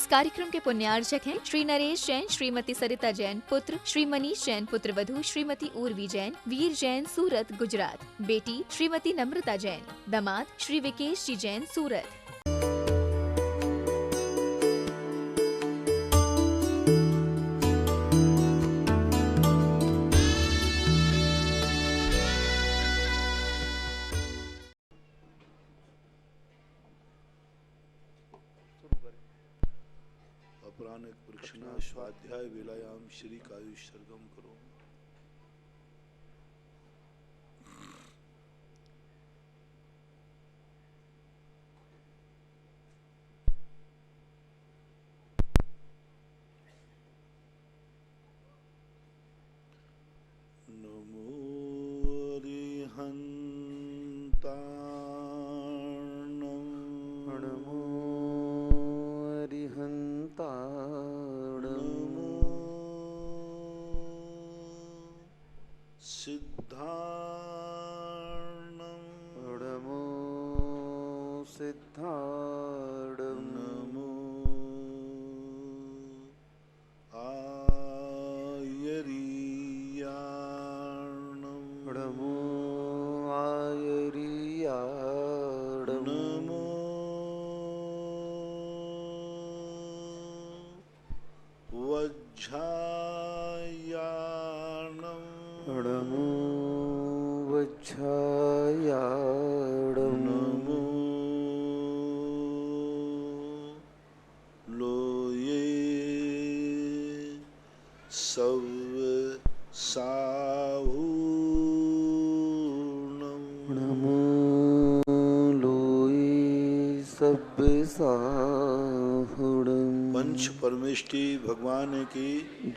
इस कार्यक्रम के पुण्यार्चक हैं श्री नरेश जैन, श्रीमती सरिता जैन पुत्र, श्री मनीष जैन पुत्र वधू, श्रीमती उर्वी जैन, वीर जैन सूरत गुजरात, बेटी श्रीमती नम्रता जैन, दामाद श्री विकेश जी जैन सूरत। अपराह्न प्रक्षणा स्वाध्याय वेलायाम श्री कायुष सर्गम करो। नमो सिद्धार्णं नमो आयर्याणं नमो आयर्याणं नमो वज्झायाणं नमो वज्झायाणं नमो नमो लोई सब साहुणम। पंच परमेष्टि भगवान की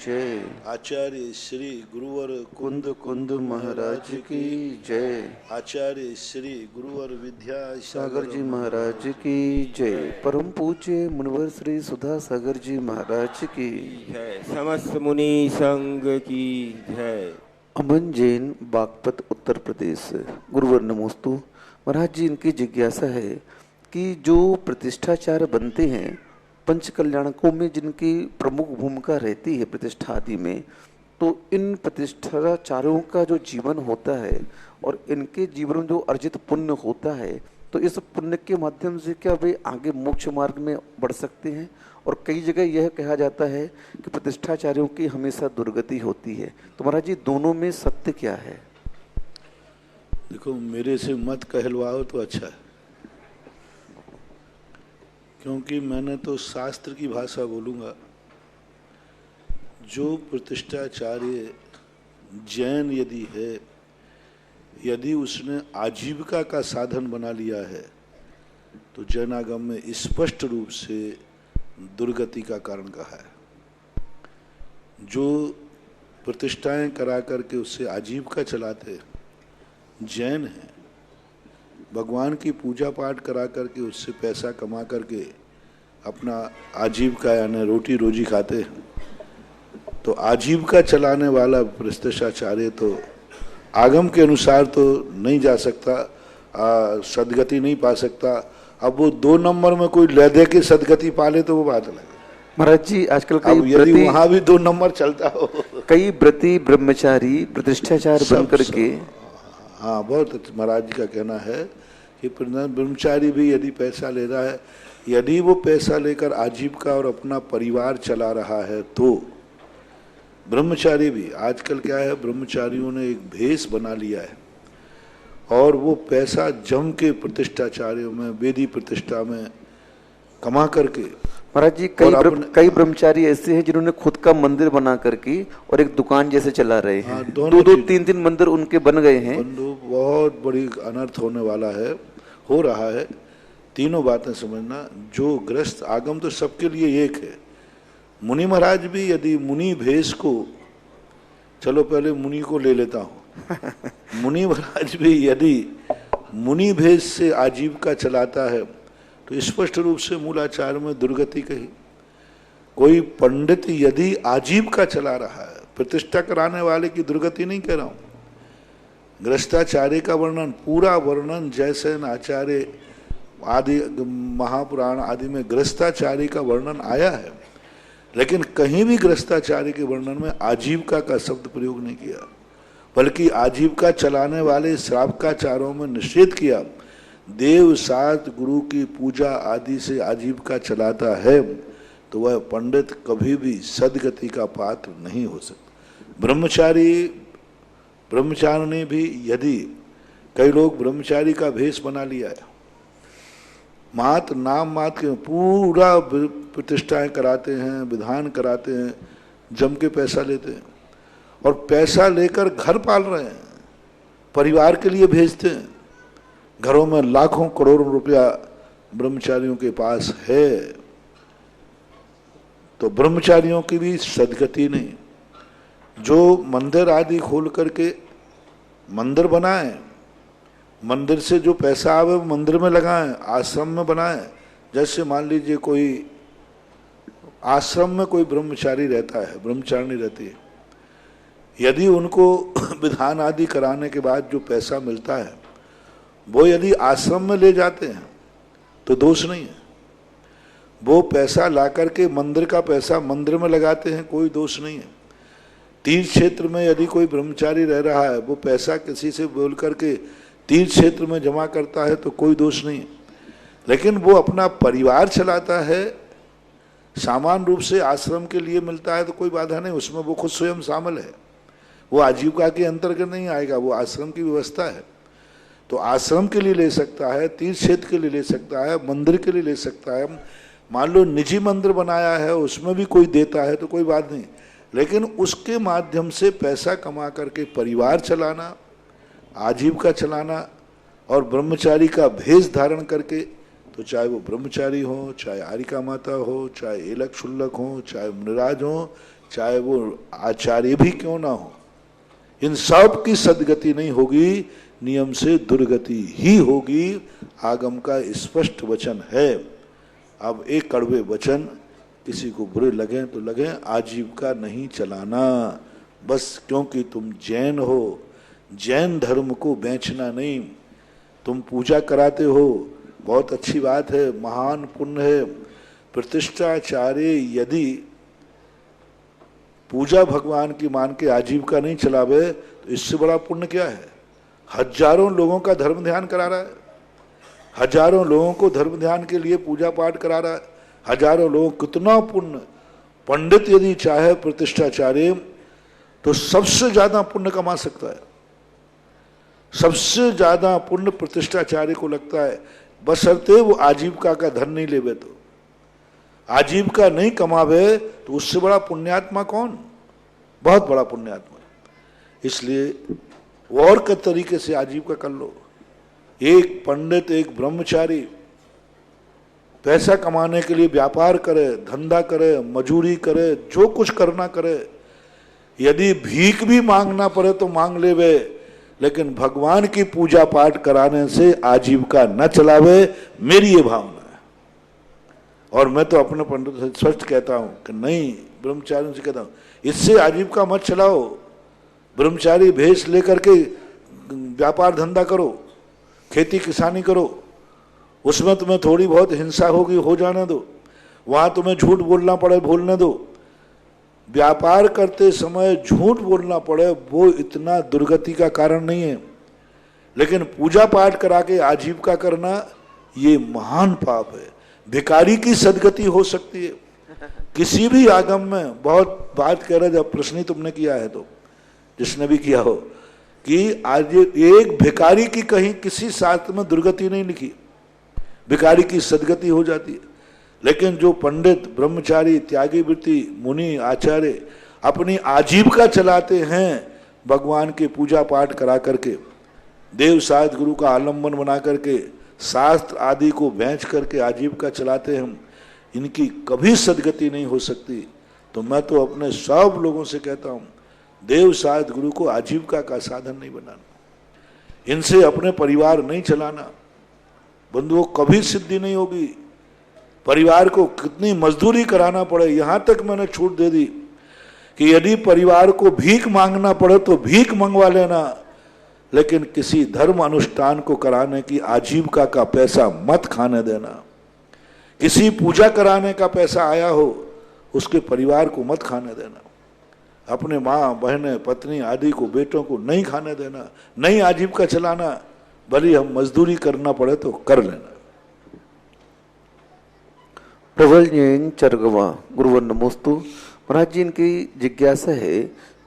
जय। आचार्य श्री गुरुवर कुंद कुंद महाराज की जय। आचार्य श्री गुरुवर विद्या सागर जी महाराज की जय। परम पूज्य मुनिवर श्री सुधा सागर जी महाराज की जय। समस्त मुनि संघ की जय। अमन जैन, बागपत, उत्तर प्रदेश। गुरुवर नमोस्तु। महाराज जी, इनकी जिज्ञासा है कि जो प्रतिष्ठाचार्य बनते हैं पंच कल्याणकों में, जिनकी प्रमुख भूमिका रहती है प्रतिष्ठा आदि में, तो इन प्रतिष्ठाचार्यों का जो जीवन होता है और इनके जीवन में जो अर्जित पुण्य होता है, तो इस पुण्य के माध्यम से क्या वे आगे मोक्ष मार्ग में बढ़ सकते हैं? और कई जगह यह कहा जाता है कि प्रतिष्ठाचार्यों की हमेशा दुर्गति होती है। तो महाराज जी, दोनों में सत्य क्या है? देखो, मेरे से मत कहलवाओ तो अच्छा है, क्योंकि मैंने तो शास्त्र की भाषा बोलूंगा। जो प्रतिष्ठाचार्य जैन यदि है, यदि उसने आजीविका का साधन बना लिया है, तो जैनागम में स्पष्ट रूप से दुर्गति का कारण कहा है। जो प्रतिष्ठाएं करा करके उससे आजीविका चलाते जैन हैं, भगवान की पूजा पाठ करा करके उससे पैसा कमा करके अपना आजीविका यानी रोटी रोजी खाते हैं, तो आजीविका चलाने वाला प्रतिष्ठाचार्य तो आगम के अनुसार तो नहीं जा सकता, सदगति नहीं पा सकता। अब वो 2 नंबर में कोई ले दे के सदगति पाले तो वो बात अलग है। महाराज जी, आजकल कई यदि वहां भी 2 नंबर चलता हो, कई व्रती ब्रह्मचारी प्रतिष्ठाचार्य बन करके, हाँ, बहुत महाराज जी का कहना है कि ब्रह्मचारी भी यदि पैसा ले रहा है, यदि वो पैसा लेकर आजीविका और अपना परिवार चला रहा है, तो ब्रह्मचारी भी, आजकल क्या है, ब्रह्मचारियों ने एक भेष बना लिया है और वो पैसा जम के प्रतिष्ठाचार्यों में, वेदी प्रतिष्ठा में कमा करके। महाराज जी, कई ब्रह्मचारी ऐसे हैं जिन्होंने खुद का मंदिर बना करके और एक दुकान जैसे चला रहे हैं। 2-2, 3-3 मंदिर उनके बन गए हैं। बहुत बड़ी अनर्थ होने वाला है, हो रहा है। तीनों बातें समझना। जो ग्रस्त आगम तो सबके लिए एक है। मुनि महाराज भी यदि मुनि भेष को, चलो पहले मुनि को ले लेता हूँ, मुनि महाराज भी यदि मुनि भेष से आजीविका चलाता है तो स्पष्ट रूप से मूलाचार में दुर्गति कही। कोई पंडित यदि आजीविका चला रहा है, प्रतिष्ठा कराने वाले की दुर्गति नहीं कह रहा हूं। ग्रस्ताचार्य का वर्णन, पूरा वर्णन जयसेन आचार्य आदि महापुराण आदि में गृहस्थाचारी का वर्णन आया है, लेकिन कहीं भी गृहस्थाचारी के वर्णन में आजीविका का शब्द प्रयोग नहीं किया, बल्कि आजीविका चलाने वाले श्रावकाचारों में निषेध किया। देव सात गुरु की पूजा आदि से आजीविका चलाता है तो वह पंडित कभी भी सदगति का पात्र नहीं हो सकता। ब्रह्मचारिणी भी, यदि कई लोग ब्रह्मचारी का भेष बना लिया है, मात नाम मात के पूरा प्रतिष्ठाएं कराते हैं, विधान कराते हैं, जम के पैसा लेते हैं और पैसा लेकर घर पाल रहे हैं, परिवार के लिए भेजते हैं। घरों में लाखों करोड़ों रुपया ब्रह्मचारियों के पास है, तो ब्रह्मचारियों की भी सदगति नहीं। जो मंदिर आदि खोल करके मंदिर बनाए, मंदिर से जो पैसा आवे वो मंदिर में लगाएं, आश्रम में बनाएं। जैसे मान लीजिए कोई आश्रम में कोई ब्रह्मचारी रहता है, ब्रह्मचारिणी रहती है, यदि उनको विधान आदि कराने के बाद जो पैसा मिलता है वो यदि आश्रम में ले जाते हैं तो दोष नहीं है। वो पैसा ला करके मंदिर का पैसा मंदिर में लगाते हैं, कोई दोष नहीं है। तीर्थ क्षेत्र में यदि कोई ब्रह्मचारी रह रहा है, वो पैसा किसी से बोल करके तीर्थ क्षेत्र में जमा करता है तो कोई दोष नहीं है। लेकिन वो अपना परिवार चलाता है, सामान्य रूप से आश्रम के लिए मिलता है तो कोई बाधा नहीं, उसमें वो खुद स्वयं शामिल है, वो आजीविका के अंतर्गत नहीं आएगा, वो आश्रम की व्यवस्था है। तो आश्रम के लिए ले सकता है, तीर्थ क्षेत्र के लिए ले सकता है, मंदिर के लिए ले सकता है। मान लो निजी मंदिर बनाया है, उसमें भी कोई देता है तो कोई बात नहीं, लेकिन उसके माध्यम से पैसा कमा करके परिवार चलाना, आजीविका चलाना और ब्रह्मचारी का भेष धारण करके, तो चाहे वो ब्रह्मचारी हो, चाहे आरिका माता हो, चाहे एलक शुल्लक हो, चाहे मुनिराज हो, चाहे वो आचार्य भी क्यों ना हो, इन सब की सदगति नहीं होगी, नियम से दुर्गति ही होगी। आगम का स्पष्ट वचन है। अब एक कड़वे वचन किसी को बुरे लगे तो लगे, आजीविका नहीं चलाना बस क्योंकि तुम जैन हो, जैन धर्म को बेचना नहीं। तुम पूजा कराते हो, बहुत अच्छी बात है, महान पुण्य है। प्रतिष्ठाचार्य यदि पूजा भगवान की मान के आजीविका नहीं चलावे तो इससे बड़ा पुण्य क्या है। हजारों लोगों का धर्म ध्यान करा रहा है, हजारों लोगों को धर्म ध्यान के लिए पूजा पाठ करा रहा है, हजारों लोगों, कितना पुण्य। पंडित यदि चाहे प्रतिष्ठाचार्य तो सबसे ज्यादा पुण्य कमा सकता है, सबसे ज्यादा पुण्य प्रतिष्ठाचार्य को लगता है, बशर्ते वो आजीविका का धन नहीं लेवे। तो आजीविका नहीं कमावे तो उससे बड़ा पुण्यात्मा कौन, बहुत बड़ा पुण्यात्मा। इसलिए और के तरीके से आजीविका कर लो। एक पंडित, एक ब्रह्मचारी पैसा कमाने के लिए व्यापार करे, धंधा करे, मजूरी करे, जो कुछ करना करे, यदि भीख भी मांगना पड़े तो मांग लेवे, लेकिन भगवान की पूजा पाठ कराने से आजीविका न चलावे, मेरी ये भावना है। और मैं तो अपने पंडित से स्पष्ट कहता हूं कि नहीं, ब्रह्मचारियों से कहता हूं इससे आजीविका मत चलाओ। ब्रह्मचारी भेष लेकर के व्यापार धंधा करो, खेती किसानी करो, उसमें तुम्हें थोड़ी बहुत हिंसा होगी, हो जाने दो, वहां तुम्हें झूठ बोलना पड़े बोलने दो। व्यापार करते समय झूठ बोलना पड़े वो इतना दुर्गति का कारण नहीं है, लेकिन पूजा पाठ करा के आजीविका करना ये महान पाप है। भिखारी की सदगति हो सकती है किसी भी आगम में। बहुत बात कह रहे, जब प्रश्न ही तुमने किया है तो जिसने भी किया हो कि आज एक भिखारी की कहीं किसी शास्त्र में दुर्गति नहीं लिखी, भिखारी की सदगति हो जाती है। लेकिन जो पंडित, ब्रह्मचारी, त्यागी वृत्ति, मुनि, आचार्य अपनी आजीविका चलाते हैं भगवान के पूजा पाठ करा करके, देव सात गुरु का आलम्बन बना करके, शास्त्र आदि को बेच करके आजीविका चलाते हैं, इनकी कभी सदगति नहीं हो सकती। तो मैं तो अपने सब लोगों से कहता हूं, देव सात गुरु को आजीविका का साधन नहीं बनाना, इनसे अपने परिवार नहीं चलाना, बंधुओं कभी सिद्धि नहीं होगी। परिवार को कितनी मजदूरी कराना पड़े, यहां तक मैंने छूट दे दी कि यदि परिवार को भीख मांगना पड़े तो भीख मंगवा लेना, लेकिन किसी धर्म अनुष्ठान को कराने की आजीविका का पैसा मत खाने देना। किसी पूजा कराने का पैसा आया हो उसके परिवार को मत खाने देना। अपने माँ बहनें पत्नी आदि को बेटों को नहीं खाने देना, नहीं आजीविका चलाना, भले हम मजदूरी करना पड़े तो कर लेना। प्रबल जैन चरगवा गुरुवर नमोस्तु। महाराज जी, इनकी जिज्ञासा है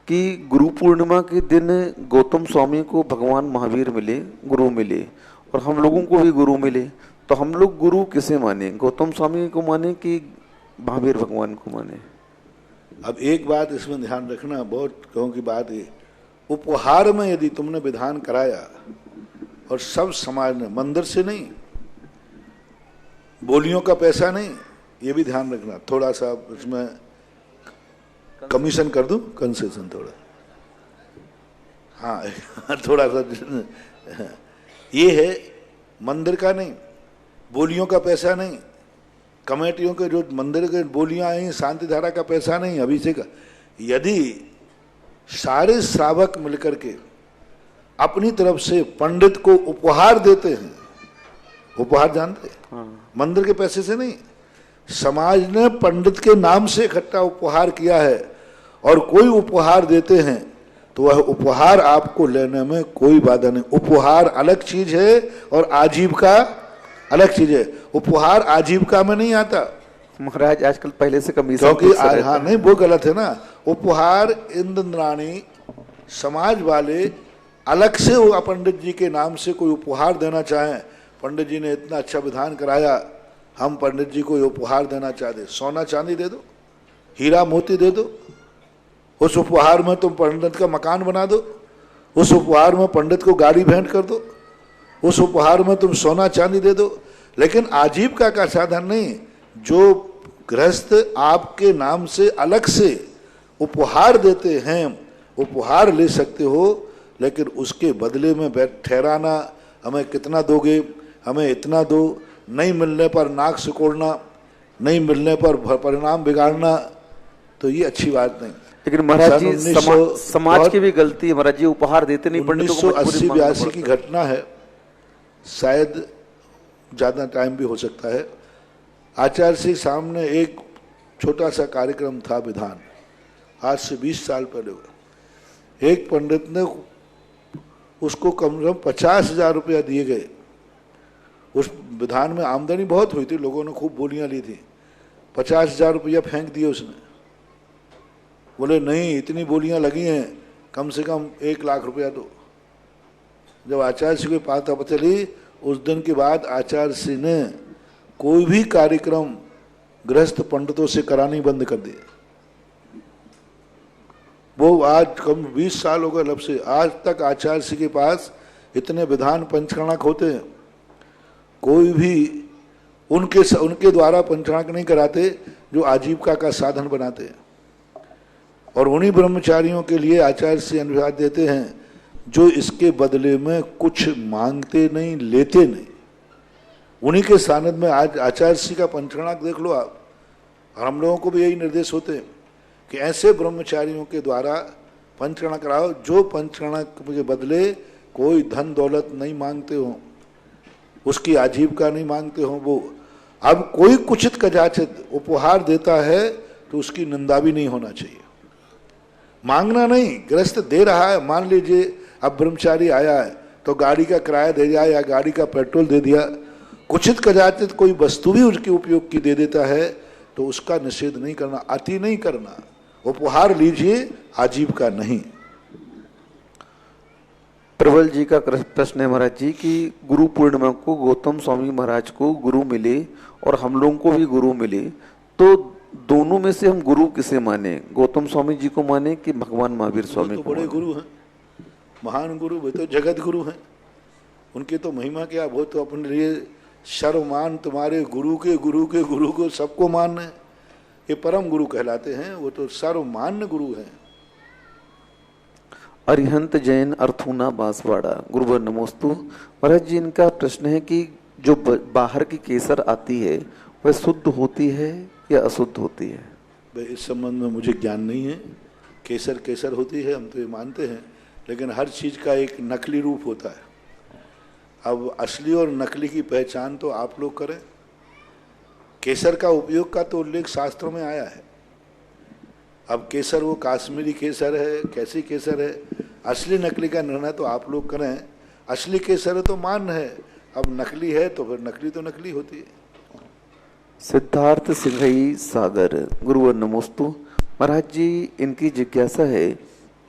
कि गुरु पूर्णिमा के दिन गौतम स्वामी को भगवान महावीर मिले, गुरु मिले, और हम लोगों को भी गुरु मिले, तो हम लोग गुरु किसे माने, गौतम स्वामी को माने कि महावीर भगवान को माने? अब एक बात इसमें ध्यान रखना, बहुत कहूँ की बात है, उपहार में यदि तुमने विधान कराया और सब समाज ने, मंदिर से नहीं, बोलियों का पैसा नहीं, ये भी ध्यान रखना। थोड़ा सा इसमें कमीशन कर दूं, कंसेशन थोड़ा, हाँ थोड़ा सा ये है, मंदिर का नहीं, बोलियों का पैसा नहीं, कमेटियों के जो मंदिर के बोलियां आई, शांति धारा का पैसा नहीं, अभी से का। यदि सारे श्रावक मिलकर के अपनी तरफ से पंडित को उपहार देते हैं, उपहार जानते हैं, हाँ। मंदिर के पैसे से नहीं, समाज ने पंडित के नाम से इकट्ठा उपहार किया है और कोई उपहार देते हैं तो वह उपहार आपको लेने में कोई बाधा नहीं। उपहार अलग चीज है और आजीविका अलग चीज है। उपहार आजीविका में नहीं आता महाराज, आजकल पहले से कमीशन, क्योंकि हाँ नहीं, वो गलत है ना। उपहार इंद्राणी समाज वाले अलग से पंडित जी के नाम से कोई उपहार देना चाहें, पंडित जी ने इतना अच्छा विधान कराया, हम पंडित जी को ये उपहार देना चाहते, सोना चांदी दे दो, हीरा मोती दे दो, उस उपहार में तुम पंडित का मकान बना दो, उस उपहार में पंडित को गाड़ी भेंट कर दो, उस उपहार में तुम सोना चांदी दे दो, लेकिन आजीविका का साधन नहीं। जो गृहस्थ आपके नाम से अलग से उपहार देते हैं, उपहार ले सकते हो, लेकिन उसके बदले में ठहराना, हमें कितना दोगे, हमें इतना दो, नहीं मिलने पर नाक सिकोड़ना, नहीं मिलने पर परिणाम बिगाड़ना, तो ये अच्छी बात नहीं। लेकिन महाराज जी, समाज की भी गलती है महाराज जी, उपहार देते नहीं पंडितों को। 1980-82 की घटना है, शायद ज्यादा टाइम भी हो सकता है। आचार्य सिंह सामने एक छोटा सा कार्यक्रम था, विधान, आज से 20 साल पहले हुआ। एक पंडित ने उसको कम से कम 50,000 रुपया दिए गए। उस विधान में आमदनी बहुत हुई थी, लोगों ने खूब बोलियां ली थी। 50,000 रुपया फेंक दिए उसने। बोले नहीं, इतनी बोलियां लगी हैं, कम से कम 1 लाख रुपया दो। जब आचार्य सिंह को पता चली, उस दिन के बाद आचार्य सिंह ने कोई भी कार्यक्रम गृहस्थ पंडितों से करानी बंद कर दिया। वो आज कम 20 साल हो गए लब से, आज तक आचार्य सिंह के पास इतने विधान पंचकर्णक होते हैं, कोई भी उनके द्वारा पंचकर्णक नहीं कराते जो आजीविका का साधन बनाते हैं। और उन्हीं ब्रह्मचारियों के लिए आचार्य सिंह अनुवाद देते हैं जो इसके बदले में कुछ मांगते नहीं, लेते नहीं। उन्हीं के सानिध्य में आज आचार्य सिंह का पंचकर्णक देख लो आप। और हम लोगों को भी यही निर्देश होते हैं कि ऐसे ब्रह्मचारियों के द्वारा पंचकर्णक कराओ जो पंचकर्णक के बदले कोई धन दौलत नहीं मांगते हो, उसकी आजीविका नहीं मांगते हो। वो अब कोई कुचित कदाचित उपहार देता है तो उसकी निंदा भी नहीं होना चाहिए। मांगना नहीं, गृहस्थ दे रहा है, मान लीजिए अब ब्रह्मचारी आया है तो गाड़ी का किराया दे दिया या गाड़ी का पेट्रोल दे दिया, कुचित कदाचित कोई वस्तु भी उसके उपयोग की दे देता है तो उसका निषेध नहीं करना, अति नहीं करना। उपहार लीजिए, आजीविका नहीं। प्रबल जी का प्रश्न है महाराज जी कि गुरु पूर्णिमा को गौतम स्वामी महाराज को गुरु मिले और हम लोगों को भी गुरु मिले, तो दोनों में से हम गुरु किसे माने, गौतम स्वामी जी को माने कि भगवान महावीर स्वामी को? बड़े गुरु हैं, महान गुरु, वे तो जगत गुरु हैं, उनकी तो महिमा क्या, वो तो अपने लिए सर्वमान तुम्हारे गुरु के गुरु को सबको मानना है, ये परम गुरु कहलाते हैं, वो तो सर्वमान्य गुरु हैं। अरिहंत जैन अर्थूना बांसवाड़ा गुरुवर नमोस्तु। महाराज जी, इनका प्रश्न है कि जो बाहर की केसर आती है वह शुद्ध होती है या अशुद्ध होती है? इस संबंध में मुझे ज्ञान नहीं है। केसर केसर होती है, हम तो ये मानते हैं, लेकिन हर चीज का एक नकली रूप होता है। अब असली और नकली की पहचान तो आप लोग करें। केसर का उपयोग का तो उल्लेख शास्त्रों में आया है। अब केसर वो काश्मीरी केसर है, कैसी केसर है, असली नकली का निर्णय तो आप लोग करें। असली केसर है तो मान्य है, अब नकली है तो फिर नकली तो नकली होती है। सिद्धार्थ सिंघई सागर गुरुवर नमोस्तु। महाराज जी, इनकी जिज्ञासा है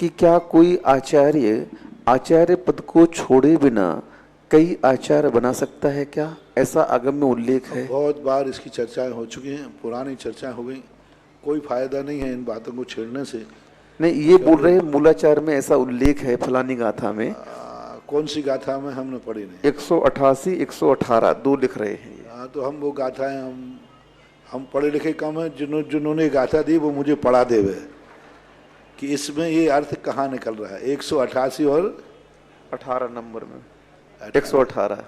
कि क्या कोई आचार्य पद को छोड़े बिना कई आचार्य बना सकता है क्या? ऐसा आगम में उल्लेख है। बहुत बार इसकी चर्चाएं हो चुकी हैं, पुरानी चर्चाएं हो गई। कोई फायदा नहीं है इन बातों को छेड़ने से। नहीं, ये बोल रहे हैं मूलाचार में ऐसा उल्लेख है फलानी गाथा में। कौन सी गाथा में? हमने पढ़ी नहीं। 188 118 दो लिख रहे हैं। हाँ, तो हम वो गाथाएं हम पढ़े लिखे कम है। जिन्होंने गाथा दी वो मुझे पढ़ा देवे कि इसमें ये अर्थ कहाँ निकल रहा है। 188 और 18 नंबर में 118।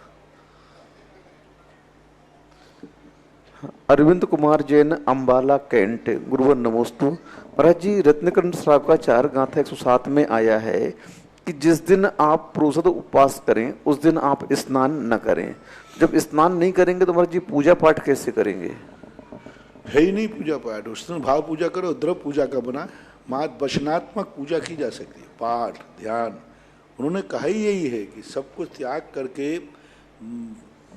अरविंद कुमार जैन अंबाला कैंट गुरुवर नमोस्तु। महाराज जी, रत्नकर्ण श्रावकाचार गाथा 107 में आया है कि जिस दिन आप प्रोषद उपवास करें उस दिन आप स्नान न करें। जब स्नान नहीं करेंगे तो महाराज जी पूजा पाठ कैसे करेंगे? है ही नहीं पूजा पाठ। उस दिन भाव पूजा करो, द्रव्य पूजा का बना। मात वचनात्मक पूजा की जा सकती है, पाठ ध्यान। उन्होंने कहा ही यही है कि सब कुछ त्याग करके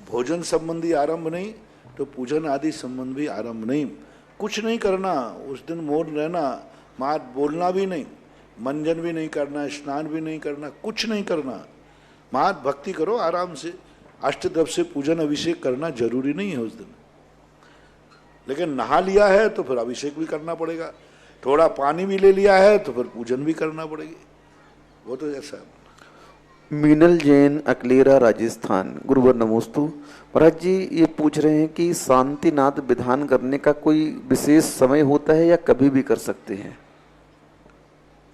भोजन संबंधी आरंभ नहीं तो पूजन आदि संबंध भी आरंभ नहीं। कुछ नहीं करना उस दिन, मौन रहना, मात बोलना भी नहीं, मंजन भी नहीं करना, स्नान भी नहीं करना, कुछ नहीं करना। मात भक्ति करो आराम से। अष्टद्रव्य से पूजन अभिषेक करना जरूरी नहीं है उस दिन। लेकिन नहा लिया है तो फिर अभिषेक भी करना पड़ेगा। थोड़ा पानी भी ले लिया है तो फिर पूजन भी करना पड़ेगी। वो तो ऐसा। मीनल जैन अकलेरा राजस्थान गुरुवर नमोस्तु। महाराज जी, ये पूछ रहे हैं कि शांतिनाद विधान करने का कोई विशेष समय होता है या कभी भी कर सकते हैं?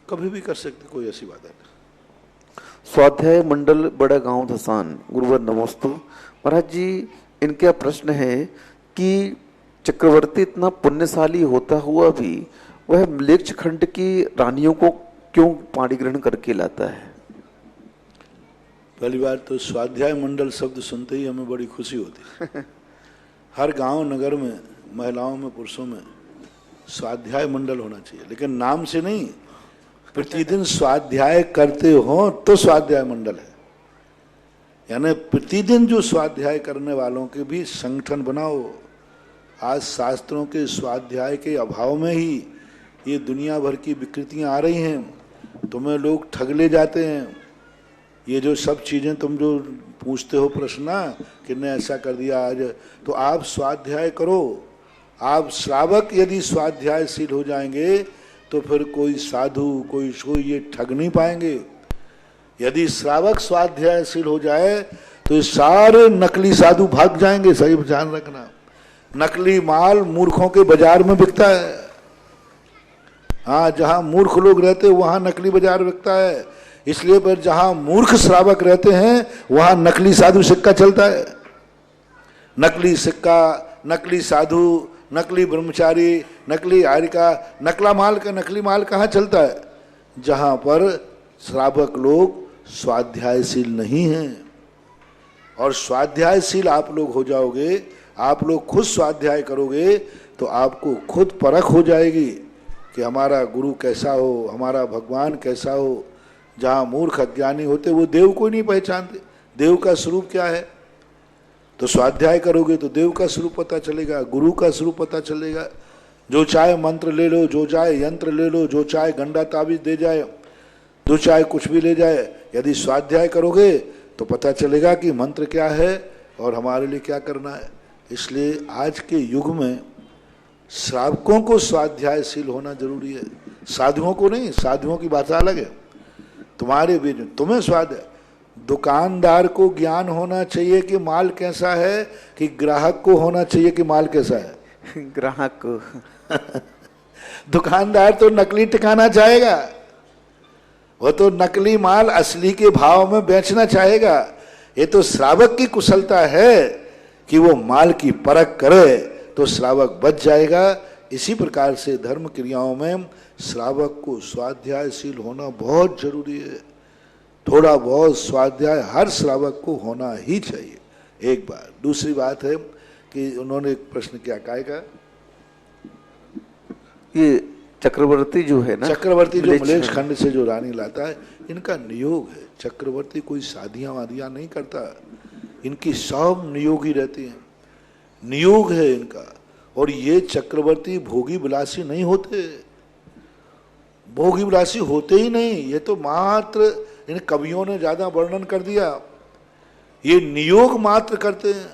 कभी भी कर सकते, कोई ऐसी बात है। स्वाध्याय मंडल बड़ा गांव धसान गुरुवर नमोस्तु। महाराज जी, इनका प्रश्न है कि चक्रवर्ती इतना पुण्यशाली होता हुआ भी वह म्लेच्छ खंड की रानियों को क्यों पाणी ग्रहण करके लाता है? पहली बार तो स्वाध्याय मंडल शब्द सुनते ही हमें बड़ी खुशी होती है। हर गांव नगर में महिलाओं में पुरुषों में स्वाध्याय मंडल होना चाहिए, लेकिन नाम से नहीं। प्रतिदिन स्वाध्याय करते हो तो स्वाध्याय मंडल है। यानी प्रतिदिन जो स्वाध्याय करने वालों के भी संगठन बनाओ। आज शास्त्रों के स्वाध्याय के अभाव में ही ये दुनिया भर की विकृतियां आ रही हैं। तुम्हें लोग ठग ले जाते हैं। ये जो सब चीजें तुम जो पूछते हो प्रश्न कि ने ऐसा कर दिया आज, तो आप स्वाध्याय करो। आप श्रावक यदि स्वाध्यायशील हो जाएंगे तो फिर कोई साधु कोई ये ठग नहीं पाएंगे। यदि श्रावक स्वाध्यायशील हो जाए तो ये सारे नकली साधु भाग जाएंगे। सही ध्यान रखना। नकली माल मूर्खों के बाजार में बिकता है। हाँ, जहां मूर्ख लोग रहते हैं वहां नकली बाजार बिकता है। इसलिए पर जहां मूर्ख श्रावक रहते हैं वहां नकली साधु सिक्का चलता है। नकली सिक्का, नकली साधु, नकली ब्रह्मचारी, नकली हारिका, नकली माल कहाँ चलता है? जहां पर श्रावक लोग स्वाध्यायशील नहीं हैं। और स्वाध्यायशील आप लोग हो जाओगे, आप लोग खुद स्वाध्याय करोगे तो आपको खुद परख हो जाएगी कि हमारा गुरु कैसा हो, हमारा भगवान कैसा हो। जहाँ मूर्ख अज्ञानी होते वो देव को नहीं पहचानते। देव का स्वरूप क्या है? तो स्वाध्याय करोगे तो देव का स्वरूप पता चलेगा, गुरु का स्वरूप पता चलेगा। जो चाहे मंत्र ले लो, जो चाहे यंत्र ले लो, जो चाहे गंडा ताबीज दे जाए, जो चाहे कुछ भी ले जाए, यदि स्वाध्याय करोगे तो पता चलेगा कि मंत्र क्या है और हमारे लिए क्या करना है। इसलिए आज के युग में श्रावकों को स्वाध्यायशील होना जरूरी है, साधुओं को नहीं। साधुओं की बात अलग है। तुम्हारे बीच में तुम्हें स्वाध्याय। दुकानदार को ज्ञान होना चाहिए कि माल कैसा है, कि ग्राहक को होना चाहिए कि माल कैसा है? ग्राहक को। दुकानदार तो नकली टिकाना चाहेगा, वो तो नकली माल असली के भाव में बेचना चाहेगा। ये तो श्रावक की कुशलता है कि वो माल की परख करे तो श्रावक बच जाएगा। इसी प्रकार से धर्म क्रियाओं में श्रावक को स्वाध्यायशील होना बहुत जरूरी है। थोड़ा बहुत स्वाध्याय हर श्रावक को होना ही चाहिए। एक बार दूसरी बात है कि उन्होंने एक प्रश्न किया काय का, ये चक्रवर्ती जो है ना, चक्रवर्ती जो मलेच्छ खंड से जो रानी लाता है, इनका नियोग है। चक्रवर्ती कोई शादियां वादियां नहीं करता, इनकी सब नियोगी रहती हैं, नियोग है इनका। और ये चक्रवर्ती भोगी विलासी नहीं होते, भोगी विलासी होते ही नहीं। ये तो मात्र इन कवियों ने ज्यादा वर्णन कर दिया, ये नियोग मात्र करते हैं।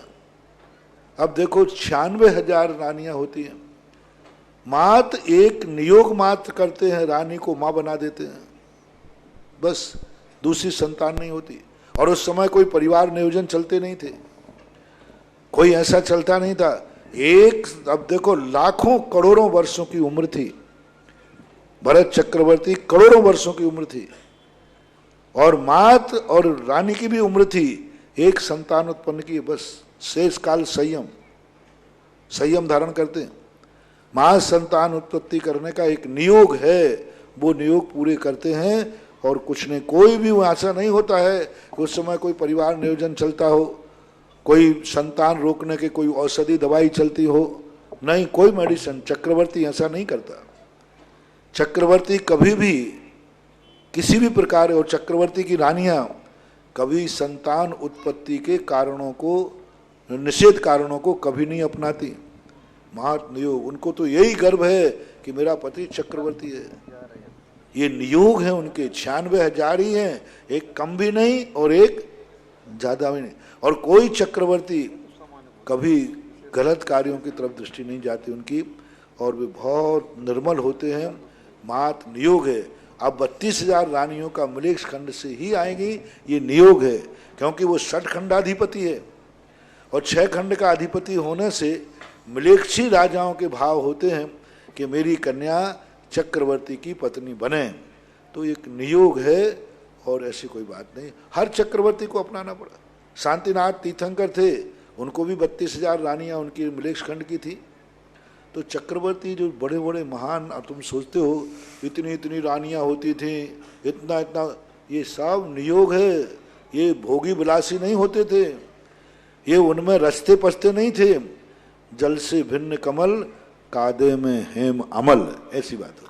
अब देखो 96,000 रानियां होती हैं, मात्र एक नियोग मात्र करते हैं, रानी को मां बना देते हैं, बस दूसरी संतान नहीं होती। और उस समय कोई परिवार नियोजन चलते नहीं थे, कोई ऐसा चलता नहीं था। अब देखो लाखों करोड़ों वर्षों की उम्र थी, भरत चक्रवर्ती करोड़ों वर्षों की उम्र थी, और मात्र और रानी की भी उम्र थी, एक संतान उत्पन्न की, बस शेष काल संयम धारण करते हैं। महासंतान उत्पत्ति करने का एक नियोग है, वो नियोग पूरे करते हैं। और कुछ नहीं, कोई भी ऐसा नहीं होता है कि उस समय कोई परिवार नियोजन चलता हो, कोई संतान रोकने के कोई औषधि दवाई चलती हो, नहीं, कोई मेडिसिन। चक्रवर्ती ऐसा नहीं करता। चक्रवर्ती कभी भी किसी भी प्रकार, और चक्रवर्ती की रानियां कभी संतान उत्पत्ति के कारणों को, निषेध कारणों को कभी नहीं अपनाती। महानियोग, उनको तो यही गर्व है कि मेरा पति चक्रवर्ती है। ये नियोग है उनके, 96,000 ही हैं, एक कम भी नहीं और एक ज्यादा भी नहीं। और कोई चक्रवर्ती कभी गलत कार्यों की तरफ दृष्टि नहीं जाती उनकी, और वे बहुत निर्मल होते हैं। मात्र नियोग है। अब 32,000 रानियों का मलेच्छ खंड से ही आएगी, ये नियोग है, क्योंकि वो 6 खंडाधिपति है, और 6 खंड का अधिपति होने से मलेच्छी राजाओं के भाव होते हैं कि मेरी कन्या चक्रवर्ती की पत्नी बने। तो एक नियोग है, और ऐसी कोई बात नहीं। हर चक्रवर्ती को अपनाना पड़ा। शांतिनाथ तीर्थंकर थे, उनको भी 32,000 रानियां उनकी मलेच्छ खंड की थी। तो चक्रवर्ती जो बड़े बड़े महान, अब तुम सोचते हो इतनी इतनी रानियां होती थी, इतना इतना, ये सब नियोग है। ये भोगी विलासी नहीं होते थे, ये उनमें रचते पचते नहीं थे। जल से भिन्न कमल, कादे में हेम अमल, ऐसी बात हो।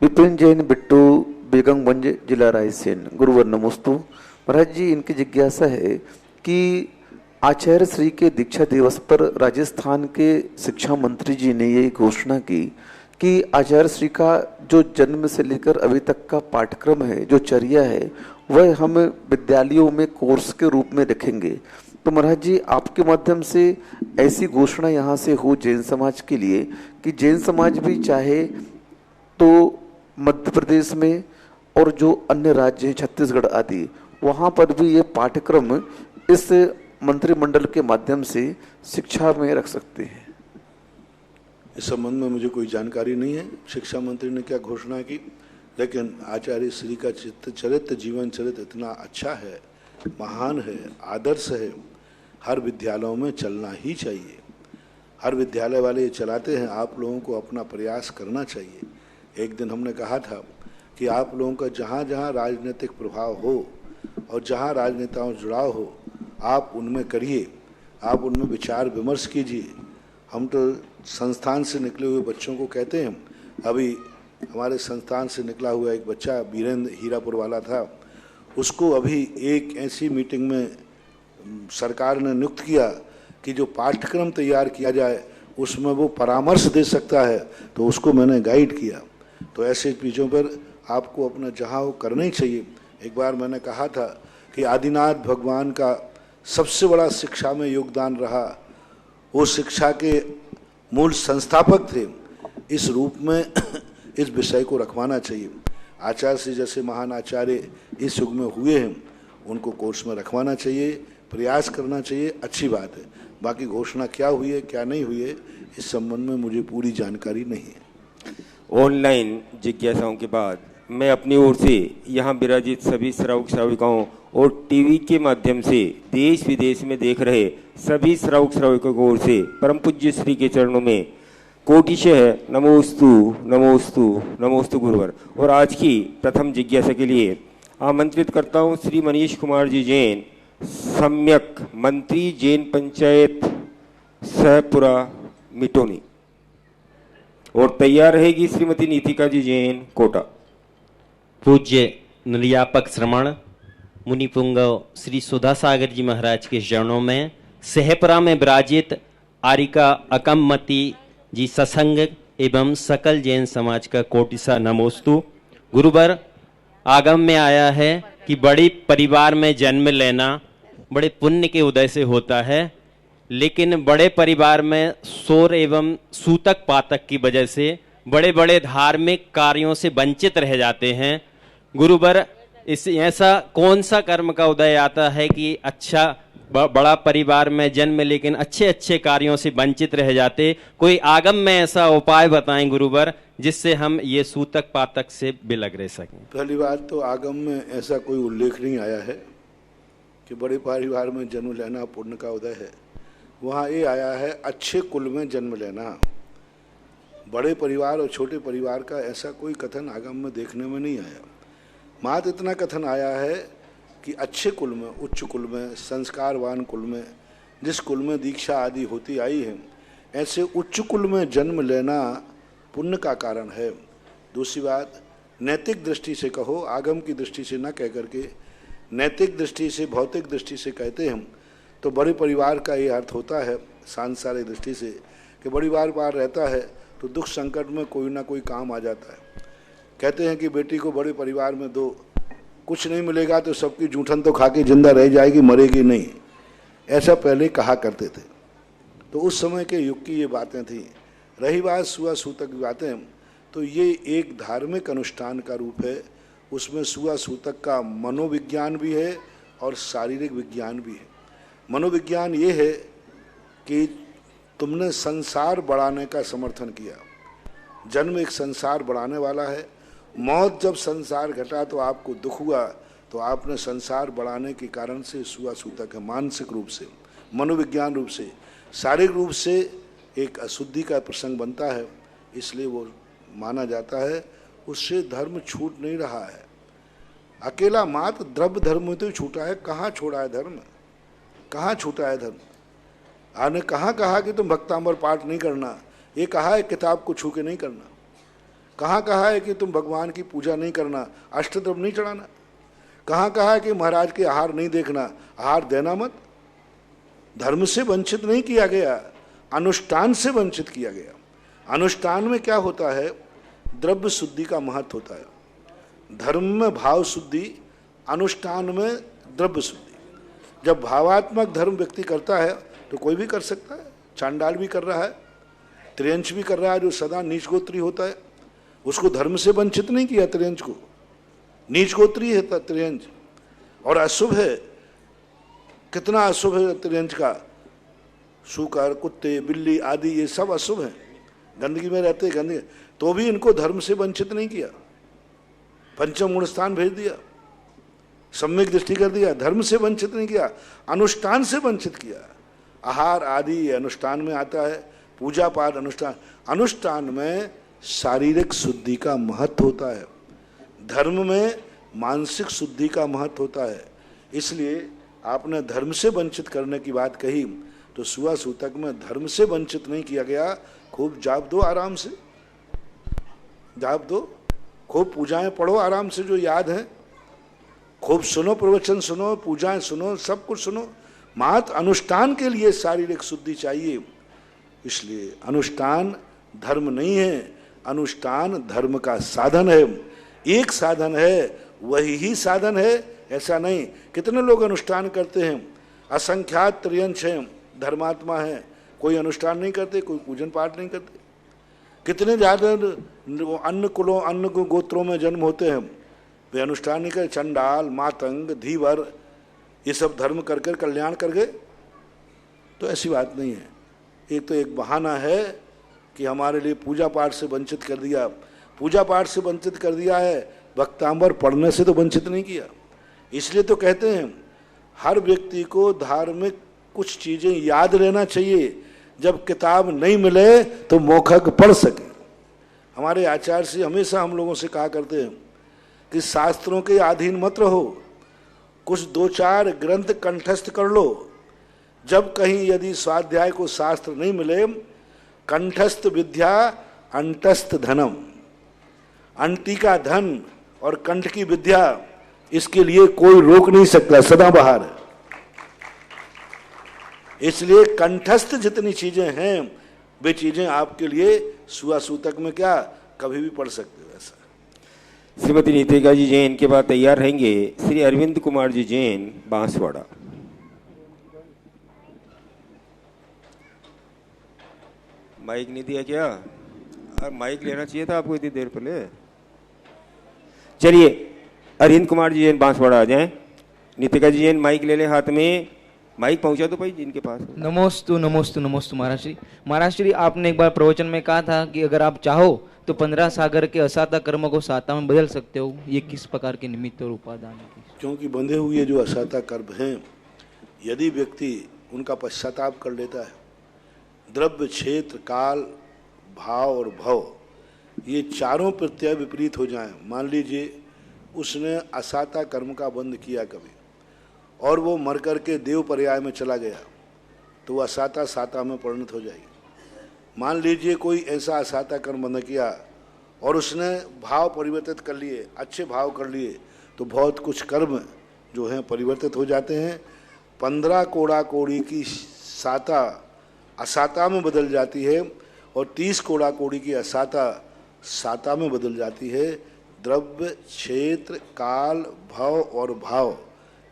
विपिन जैन बिट्टू बेगमगंज जिला रायसेन, गुरुवर नमोस्तु। महाराज जी, इनकी जिज्ञासा है कि आचार्य श्री के दीक्षा दिवस पर राजस्थान के शिक्षा मंत्री जी ने ये घोषणा की कि आचार्य श्री का जो जन्म से लेकर अभी तक का पाठ्यक्रम है, जो चर्या है, वह हम विद्यालयों में कोर्स के रूप में रखेंगे। तो महाराज जी, आपके माध्यम से ऐसी घोषणा यहाँ से हो जैन समाज के लिए कि जैन समाज भी चाहे तो मध्य प्रदेश में और जो अन्य राज्य हैं, छत्तीसगढ़ आदि, वहाँ पर भी ये पाठ्यक्रम इस मंत्रिमंडल के माध्यम से शिक्षा में रख सकते हैं। इस संबंध में मुझे कोई जानकारी नहीं है, शिक्षा मंत्री ने क्या घोषणा की, लेकिन आचार्य श्री का चरित्र, जीवन चरित्र इतना अच्छा है, महान है, आदर्श है, हर विद्यालयों में चलना ही चाहिए। हर विद्यालय वाले ये चलाते हैं, आप लोगों को अपना प्रयास करना चाहिए। एक दिन हमने कहा था कि आप लोगों का जहाँ जहाँ राजनीतिक प्रभाव हो और जहाँ राजनेताओं जुड़ाव हो, आप उनमें करिए, आप उनमें विचार विमर्श कीजिए। हम तो संस्थान से निकले हुए बच्चों को कहते हैं, अभी हमारे संस्थान से निकला हुआ एक बच्चा वीरेंद्र हीरापुर वाला था, उसको अभी एक ऐसी मीटिंग में सरकार ने नियुक्त किया कि जो पाठ्यक्रम तैयार किया जाए उसमें वो परामर्श दे सकता है, तो उसको मैंने गाइड किया। तो ऐसे चीज़ों पर आपको अपना जहाँ वो करना ही चाहिए। एक बार मैंने कहा था कि आदिनाथ भगवान का सबसे बड़ा शिक्षा में योगदान रहा, वो शिक्षा के मूल संस्थापक थे। इस रूप में इस विषय को रखवाना चाहिए। आचार्य श्री जैसे महान आचार्य इस युग में हुए हैं, उनको कोर्स में रखवाना चाहिए, प्रयास करना चाहिए, अच्छी बात है। बाकी घोषणा क्या हुई है क्या नहीं हुई है, इस संबंध में मुझे पूरी जानकारी नहीं है। ऑनलाइन जिज्ञासाओं के बाद मैं अपनी ओर से यहाँ विराजित सभी श्रावक श्राविकाओं और टीवी के माध्यम से देश विदेश में देख रहे सभी श्रावक श्राविकों की ओर से परम पूज्य श्री के चरणों में कोटिशः नमोस्तु नमोस्तु नमोस्तु गुरुवर। और आज की प्रथम जिज्ञासा के लिए आमंत्रित करता हूं श्री मनीष कुमार जी जैन, सम्यक मंत्री, जैन पंचायत सहपुरा मिटोनी। और तैयार रहेगी श्रीमती नीतिका जी जैन, कोटा। पूज्य निर्यापक श्रमण मुनिपुंगव श्री सुधा सागर जी महाराज के चरणों में, सहपुरा में विराजित आरिका अकममती जी सत्संग एवं सकल जैन समाज का कोटि सा नमोस्तु। गुरुवर, आगम में आया है कि बड़े परिवार में जन्म लेना बड़े पुण्य के उदय से होता है, लेकिन बड़े परिवार में शोर एवं सूतक पातक की वजह से बड़े बड़े धार्मिक कार्यों से वंचित रह जाते हैं। गुरुवर, इस ऐसा कौन सा कर्म का उदय आता है कि अच्छा बड़ा परिवार में जन्म लेकिन अच्छे अच्छे कार्यों से वंचित रह जाते? कोई आगम में ऐसा उपाय बताएं गुरुवर, जिससे हम ये सूतक पातक से बिलग रह सकें। पहली बात तो आगम में ऐसा कोई उल्लेख नहीं आया है कि बड़े परिवार में जन्म लेना पुण्य का उदय है। वहाँ ये आया है अच्छे कुल में जन्म लेना। बड़े परिवार और छोटे परिवार का ऐसा कोई कथन आगम में देखने में नहीं आया। मात्र इतना कथन आया है कि अच्छे कुल में, उच्च कुल में, संस्कारवान कुल में, जिस कुल में दीक्षा आदि होती आई है, ऐसे उच्च कुल में जन्म लेना पुण्य का कारण है। दूसरी बात, नैतिक दृष्टि से कहो, आगम की दृष्टि से न कह करके नैतिक दृष्टि से, भौतिक दृष्टि से कहते हम तो बड़े परिवार का ये अर्थ होता है सांसारिक दृष्टि से कि बड़ी बार रहता है तो दुख संकट में कोई ना कोई काम आ जाता है। कहते हैं कि बेटी को बड़े परिवार में दो, कुछ नहीं मिलेगा तो सबकी जूठन तो खा के जिंदा रह जाएगी, मरेगी नहीं, ऐसा पहले कहा करते थे। तो उस समय के युग की ये बातें थी। रही बात सुआ सूतक की बातें, तो ये एक धार्मिक अनुष्ठान का रूप है। उसमें सुआ सूतक का मनोविज्ञान भी है और शारीरिक विज्ञान भी है। मनोविज्ञान ये है कि तुमने संसार बढ़ाने का समर्थन किया। जन्म एक संसार बढ़ाने वाला है। मौत जब संसार घटा तो आपको दुख हुआ, तो आपने संसार बढ़ाने के कारण से सुआ सूतक है। मानसिक रूप से, मनोविज्ञान रूप से, शारीरिक रूप से एक अशुद्धि का प्रसंग बनता है, इसलिए वो माना जाता है। उससे धर्म छूट नहीं रहा है। अकेला मात्र द्रव्य धर्म में तो छूटा है। कहाँ छोड़ा है धर्म? कहाँ छूटा है धर्म? आपने कहाँ कहा कि तुम भक्तांबर पाठ नहीं करना? ये कहा है किताब को छू के नहीं करना? कहाँ कहा है कि तुम भगवान की पूजा नहीं करना, अष्टद्रव्य नहीं चढ़ाना? कहाँ कहा है कि महाराज के आहार नहीं देखना, आहार देना मत? धर्म से वंचित नहीं किया गया, अनुष्ठान से वंचित किया गया। अनुष्ठान में क्या होता है? द्रव्य शुद्धि का महत्व होता है। धर्म में भाव शुद्धि, अनुष्ठान में द्रव्य शुद्धि। जब भावात्मक धर्म व्यक्ति करता है तो कोई भी कर सकता है। चांडाल भी कर रहा है, त्रियंच भी कर रहा है, जो सदा नीच गोत्री होता है, उसको धर्म से वंचित नहीं किया। त्रियंच को नीच गोत्री है त्रियंच, और अशुभ है। कितना अशुभ है त्रियंच का? सूकर, कुत्ते, बिल्ली आदि ये सब अशुभ हैं, गंदगी में रहते, गंदगी, तो भी इनको धर्म से वंचित नहीं किया। पंचम गुण स्थान भेज दिया, सम्यक दृष्टि कर दिया, धर्म से वंचित नहीं किया, अनुष्ठान से वंचित किया। आहार आदि अनुष्ठान में आता है, पूजा पाठ अनुष्ठान। अनुष्ठान में शारीरिक शुद्धि का महत्व होता है, धर्म में मानसिक शुद्धि का महत्व होता है। इसलिए आपने धर्म से वंचित करने की बात कही, तो सुआ सूतक में धर्म से वंचित नहीं किया गया। खूब जाप दो, आराम से जाप दो, खूब पूजाएं पढ़ो आराम से जो याद है, खूब सुनो, प्रवचन सुनो, पूजाएं सुनो, सब कुछ सुनो। मात्र अनुष्ठान के लिए शारीरिक शुद्धि चाहिए। इसलिए अनुष्ठान धर्म नहीं है, अनुष्ठान धर्म का साधन है। एक साधन है, वही ही साधन है, ऐसा नहीं। कितने लोग अनुष्ठान करते हैं, असंख्यात त्रियंश हैं, धर्मात्मा हैं, कोई अनुष्ठान नहीं करते, कोई पूजन पाठ नहीं करते। कितने ज़्यादा अन्य कुलों, अन्य गोत्रों में जन्म होते हैं, वे अनुष्ठान नहीं करते। चंडाल, मातंग, धीवर, ये सब धर्म कर कर कल्याण कर गए, तो ऐसी बात नहीं है। एक तो एक बहाना है कि हमारे लिए पूजा पाठ से वंचित कर दिया। पूजा पाठ से वंचित कर दिया है, भक्तांबर पढ़ने से तो वंचित नहीं किया। इसलिए तो कहते हैं हर व्यक्ति को धार्मिक कुछ चीज़ें याद रहना चाहिए, जब किताब नहीं मिले तो मौखिक पढ़ सके। हमारे आचार्य से हमेशा हम लोगों से कहा करते हैं कि शास्त्रों के अधीन मत रहो, कुछ 2-4 ग्रंथ कंठस्थ कर लो। जब कहीं यदि स्वाध्याय को शास्त्र नहीं मिले, कंठस्थ विद्या अंतस्थ धनम, अंटी का धन और कंठ की विद्या, इसके लिए कोई रोक नहीं सकता, सदाबहार। इसलिए कंठस्थ जितनी चीजें हैं वे चीजें आपके लिए सुआसूतक में क्या कभी भी पढ़ सकते हो। ऐसा श्रीमती नीतिका जी जैन के बाद तैयार रहेंगे श्री अरविंद कुमार जी जैन, बांसवाड़ा। माइक नहीं दिया क्या? माइक लेना चाहिए था आपको इतनी देर पहले। चलिए अरविंद कुमार जी जैन, बांसवाड़ा आ जाएं। नीतिका जी जैन माइक ले लें हाथ में, माइक पहुंचा दो भाई जिनके पास। नमोस्तु नमोस्तु नमोस्तु महाराज श्री, आपने एक बार प्रवचन में कहा था कि अगर आप चाहो तो 15 सागर के असाता कर्मों को साता में बदल सकते हो। ये किस प्रकार के निमित्त और उपादान है? क्योंकि बंधे हुए जो असाता कर्म हैं, यदि व्यक्ति उनका पश्चाताप कर लेता है, द्रव्य, क्षेत्र, काल, भाव और भव, ये चारों प्रत्यय विपरीत हो जाएं। मान लीजिए उसने असाता कर्म का बंध किया कभी और वो मर करके देव पर्याय में चला गया, तो वह असाता साता में परिणत हो जाएगी। मान लीजिए कोई ऐसा असाता कर्म बंध किया और उसने भाव परिवर्तित कर लिए, अच्छे भाव कर लिए, तो बहुत कुछ कर्म जो हैं परिवर्तित हो जाते हैं। 15 कोड़ा कोड़ी की साता असाता में बदल जाती है और 30 कोड़ा कोड़ी की असाता साता में बदल जाती है। द्रव्य, क्षेत्र, काल, भव और भाव,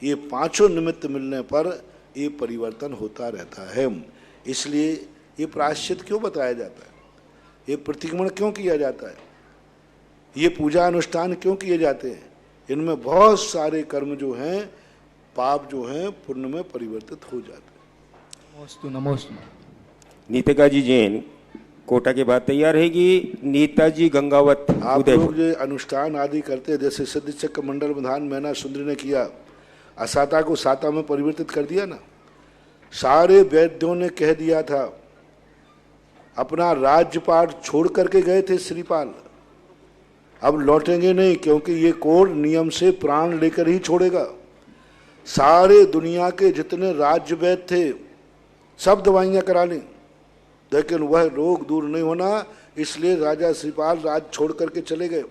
ये पांचों निमित्त मिलने पर ये परिवर्तन होता रहता है। इसलिए ये प्रायश्चित क्यों बताया जाता है, ये प्रतिक्रमण क्यों किया जाता है, ये पूजा अनुष्ठान क्यों किए जाते हैं? इनमें बहुत सारे कर्म जो हैं, पाप जो हैं, पुण्य में परिवर्तित हो जाते हैं। नमोस्तु नमोस्तु। नीतिका जी जैन कोटा के बाद तैयार रहेगी नेताजी गंगावत। आप लोग जो अनुष्ठान आदि करते हैं, जैसे सिद्ध चक्र मंडल विधान मैना सुंदरी ने किया, असाता को साता में परिवर्तित कर दिया ना। सारे वैद्यों ने कह दिया था, अपना राज्यपाट छोड़ करके गए थे श्रीपाल, अब लौटेंगे नहीं, क्योंकि ये कोड नियम से प्राण लेकर ही छोड़ेगा। सारे दुनिया के जितने राज्य वैद्य थे सब दवाइयां करा ली, लेकिन वह रोग दूर नहीं होना, इसलिए राजा श्रीपाल राज छोड़ करके चले गए।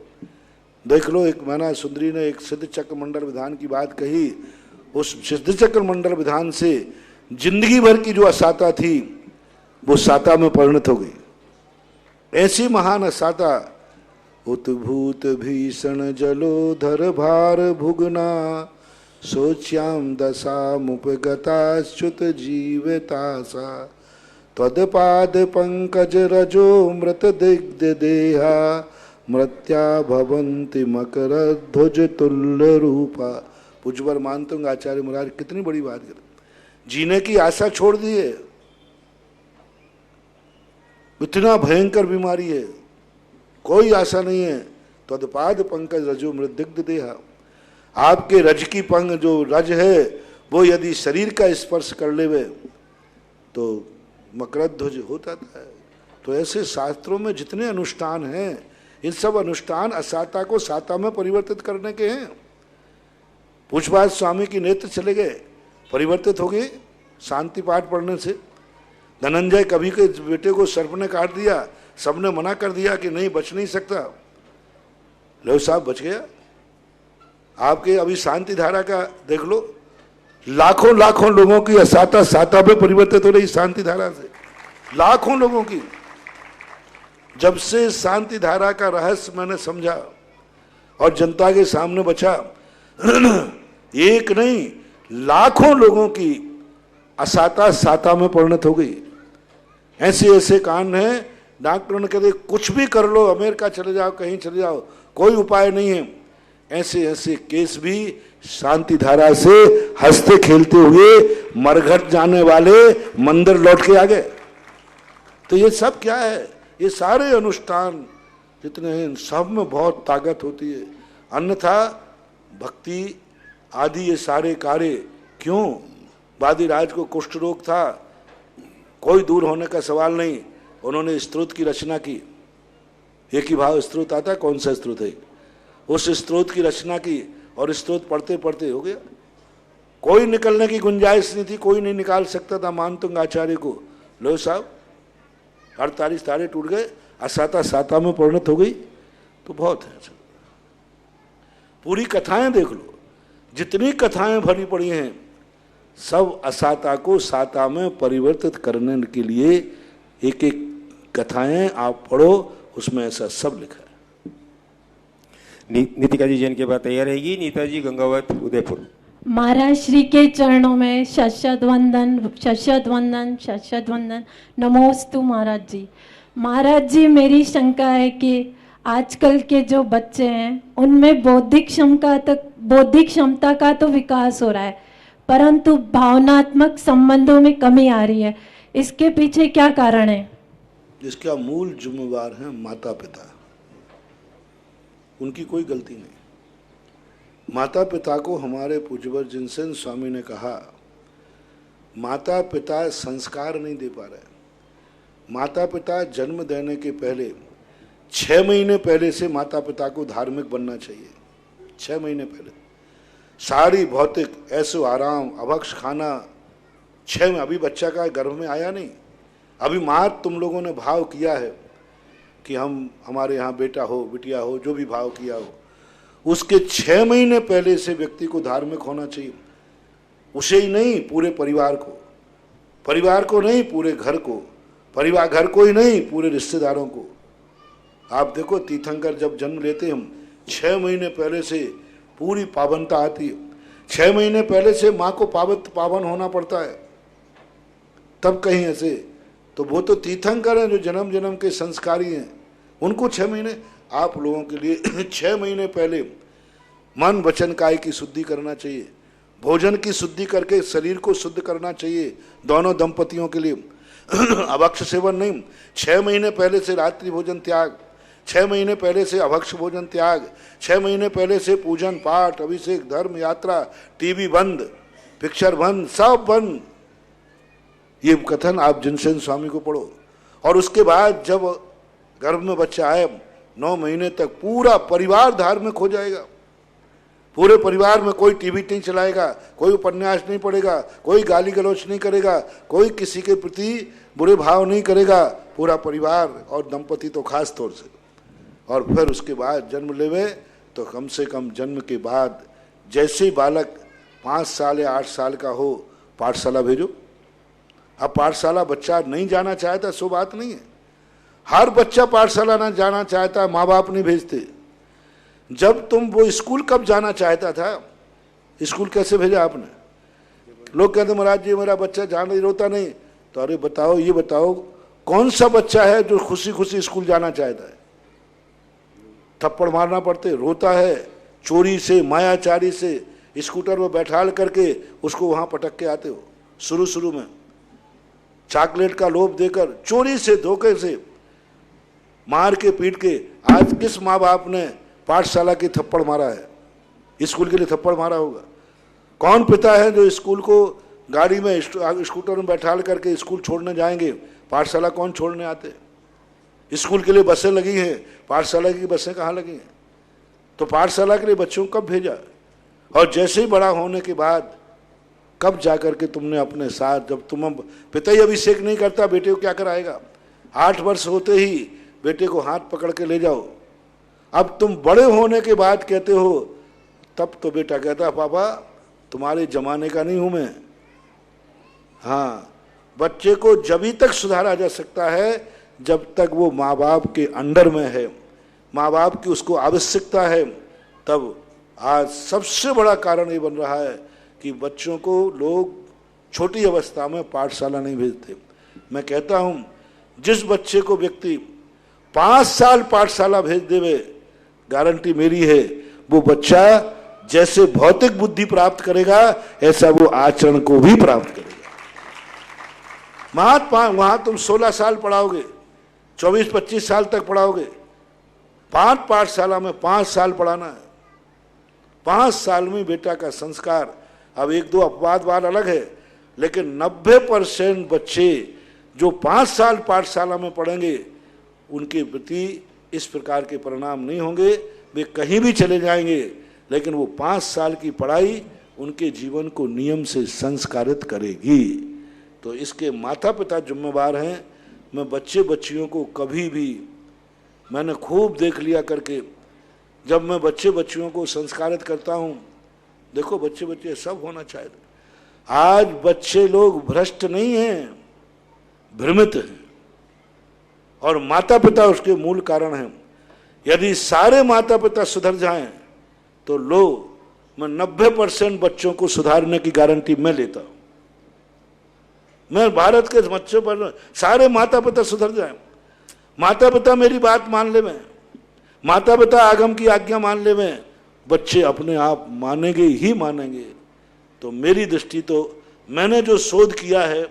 देख लो, एक मैना सुंदरी ने एक सिद्ध चक्र मंडल विधान की बात कही, उस सिद्ध चक्र मंडल विधान से जिंदगी भर की जो असाता थी वो साता में परिणत हो गई। ऐसी महान असाता, उतभूत भीषण जलोधर भार भुगना, सोच्याम दशा मुपगताच्युत जीवितासा, त्वदपाद पंकज रजो मृत दिग्ध देहा, मृत्या भवंति मकर ध्वज तुल्य रूपा। पुजवर मानते होंगे आचार्य मुरारी कितनी बड़ी बात कर, जीने की आशा छोड़ दी है। इतना भयंकर बीमारी है, कोई आशा नहीं है। त्वदपाद पंकज रजो मृत दिग्ध देहा, आपके रज की पंख जो रज है वो यदि शरीर का स्पर्श कर लेवे तो मकरध्वज होता है। तो ऐसे शास्त्रों में जितने अनुष्ठान हैं, इन सब अनुष्ठान असाता को साता में परिवर्तित करने के हैं। पूछपात स्वामी की नेत्र चले गए, परिवर्तित हो गए शांति पाठ पढ़ने से। धनंजय कभी के बेटे को सर्प ने काट दिया, सबने मना कर दिया कि नहीं, बच नहीं सकता, लो साहब बच गया। आपके अभी शांति धारा का देख लो, लाखों लाखों लोगों की असाता साता में परिवर्तित हो रही शांति धारा से, लाखों लोगों की। जब से शांति धारा का रहस्य मैंने समझा और जनता के सामने बचा, एक नहीं लाखों लोगों की असाता साता में परिणत हो गई। ऐसे ऐसे कांड हैं, डॉक्टरों ने कहते कुछ भी कर लो, अमेरिका चले जाओ, कहीं चले जाओ, कोई उपाय नहीं है। ऐसे ऐसे केस भी शांति धारा से हंसते खेलते हुए मरघट जाने वाले मंदिर लौट के आ गए। तो ये सब क्या है, ये सारे अनुष्ठान जितने हैं सब में बहुत ताकत होती है। अन्यथा भक्ति आदि ये सारे कार्य क्यों? वादिराज को कुष्ठ रोग था, कोई दूर होने का सवाल नहीं, उन्होंने स्तोत्र की रचना की। एक ही भाव स्तोत्र आता, कौन सा स्तोत्र है? उस स्त्रोत की रचना की और स्त्रोत पढ़ते पढ़ते हो गया। कोई निकलने की गुंजाइश नहीं थी, कोई नहीं निकाल सकता था मानतुंग आचार्य को। लो साहब 48 तारे टूट गए, असाता साता में परिणत हो गई। तो बहुत है। पूरी कथाएं देख लो, जितनी कथाएं भरी पड़ी हैं सब असाता को साता में परिवर्तित करने के लिए एक एक कथाएं आप पढ़ो, उसमें ऐसा सब लिखा है। नीतिका जी जैन के बाद तैयार रहेगी नीता जी गंगावत उदयपुर। महाराज श्री के चरणों में शत वंदन शत वंदन शत वंदन नमोस्तु महाराज जी। महाराज जी मेरी शंका है कि आजकल के जो बच्चे हैं उनमें बौद्धिक क्षमता का तो विकास हो रहा है, परंतु भावनात्मक संबंधों में कमी आ रही है। इसके पीछे क्या कारण है? इसका मूल जिम्मेवार है माता पिता, उनकी कोई गलती नहीं। माता पिता को हमारे पूज्यवर जिनसेन स्वामी ने कहा, माता पिता संस्कार नहीं दे पा रहे। माता पिता जन्म देने के पहले 6 महीने पहले से माता पिता को धार्मिक बनना चाहिए। 6 महीने पहले सारी भौतिक ऐसो आराम अभक्ष खाना 6 में, अभी बच्चा का गर्भ में आया नहीं, अभी मात तुम लोगों ने भाव किया है कि हमारे यहाँ बेटा हो बिटिया हो, जो भी भाव किया हो, उसके 6 महीने पहले से व्यक्ति को धार्मिक होना चाहिए। उसे ही नहीं, पूरे परिवार को नहीं, पूरे घर को, घर को ही नहीं, पूरे रिश्तेदारों को। आप देखो तीर्थंकर जब जन्म लेते हम 6 महीने पहले से पूरी पावनता आती है। 6 महीने पहले से माँ को पावन होना पड़ता है, तब कहीं ऐसे। तो वो तो तीर्थंकर हैं जो जन्म जन्म के संस्कारी हैं, उनको 6 महीने। आप लोगों के लिए 6 महीने पहले मन वचन काय की शुद्धि करना चाहिए, भोजन की शुद्धि करके शरीर को शुद्ध करना चाहिए दोनों दंपतियों के लिए। अभक्ष सेवन नहीं, 6 महीने पहले से रात्रि भोजन त्याग, 6 महीने पहले से अभक्ष भोजन त्याग, 6 महीने पहले से पूजन पाठ अभिषेक धर्म यात्रा, टीवी बंद, पिक्चर बंद, सब बंद। ये कथन आप जिनसेन स्वामी को पढ़ो। और उसके बाद जब गर्भ में बच्चा आए 9 महीने तक पूरा परिवार धार्मिक हो जाएगा। पूरे परिवार में कोई टीवी नहीं चलाएगा, कोई उपन्यास नहीं पढ़ेगा, कोई गाली गलौच नहीं करेगा, कोई किसी के प्रति बुरे भाव नहीं करेगा, पूरा परिवार और दंपति तो खास तौर से। और फिर उसके बाद जन्म लेवे तो कम से कम जन्म के बाद जैसे ही बालक 5 साल या 8 साल का हो पाठशाला भेजो। अब पाठशाला बच्चा नहीं जाना चाहता सो बात नहीं है, हर बच्चा पाठशाला ना जाना चाहता, माँ बाप नहीं भेजते। जब तुम वो स्कूल कब जाना चाहता था, स्कूल कैसे भेजा आपने? लोग कहते महाराज जी मेरा बच्चा जाने रोता नहीं। तो अरे बताओ, ये बताओ कौन सा बच्चा है जो खुशी खुशी स्कूल जाना चाहता है? थप्पड़ मारना पड़ते, रोता है, चोरी से मायाचारी से स्कूटर में बैठाल करके उसको वहां पटक के आते हो। शुरू में चॉकलेट का लोभ देकर चोरी से धोखे से मार के पीट के, आज किस माँ बाप ने पाठशाला की थप्पड़ मारा है? स्कूल के लिए थप्पड़ मारा होगा? कौन पिता है जो स्कूल को गाड़ी में स्कूटर में बैठाल करके स्कूल छोड़ने जाएंगे? पाठशाला कौन छोड़ने आते? स्कूल के लिए बसें लगी हैं, पाठशाला की बसें कहाँ लगी हैं? तो पाठशाला के लिए बच्चों को कब भेजा? और जैसे ही बड़ा होने के बाद कब जाकर के तुमने अपने साथ, जब तुम पिता ही अभिषेक नहीं करता बेटे को क्या कराएगा? 8 वर्ष होते ही बेटे को हाथ पकड़ के ले जाओ। अब तुम बड़े होने के बाद कहते हो, तब तो बेटा कहता पापा तुम्हारे जमाने का नहीं हूं मैं। हाँ, बच्चे को जब तक सुधारा जा सकता है जब तक वो माँ बाप के अंडर में है, माँ बाप की उसको आवश्यकता है। तब आज सबसे बड़ा कारण ये बन रहा है कि बच्चों को लोग छोटी अवस्था में पाठशाला नहीं भेजते। मैं कहता हूँ जिस बच्चे को व्यक्ति 5 साल पाठशाला भेज देवे, गारंटी मेरी है वो बच्चा जैसे भौतिक बुद्धि प्राप्त करेगा ऐसा वो आचरण को भी प्राप्त करेगा। वहां तुम 16 साल पढ़ाओगे, 24-25 साल तक पढ़ाओगे। 5 पाठशाला में 5 साल पढ़ाना है। 5 साल में बेटा का संस्कार, अब 1-2 अपवाद बात अलग है, लेकिन 90% बच्चे जो 5 साल पाठशाला में पढ़ेंगे उनके प्रति इस प्रकार के परिणाम नहीं होंगे वे कहीं भी चले जाएंगे, लेकिन वो 5 साल की पढ़ाई उनके जीवन को नियम से संस्कारित करेगी। तो इसके माता पिता जिम्मेवार हैं। मैं बच्चे बच्चियों को कभी भी, मैंने खूब देख लिया करके, जब मैं बच्चे बच्चियों को संस्कारित करता हूँ, देखो बच्चे बच्चे सब होना चाहिए। आज बच्चे लोग भ्रष्ट नहीं हैं, भ्रमित हैं, और माता पिता उसके मूल कारण हैं। यदि सारे माता पिता सुधर जाएं तो लो, मैं 90% बच्चों को सुधारने की गारंटी मैं लेता हूं। मैं भारत के बच्चों पर सारे माता पिता सुधर जाएं, माता पिता मेरी बात मान ले, में माता पिता आगम की आज्ञा मान ले, में बच्चे अपने आप मानेंगे ही मानेंगे। तो मेरी दृष्टि तो, मैंने जो शोध किया है,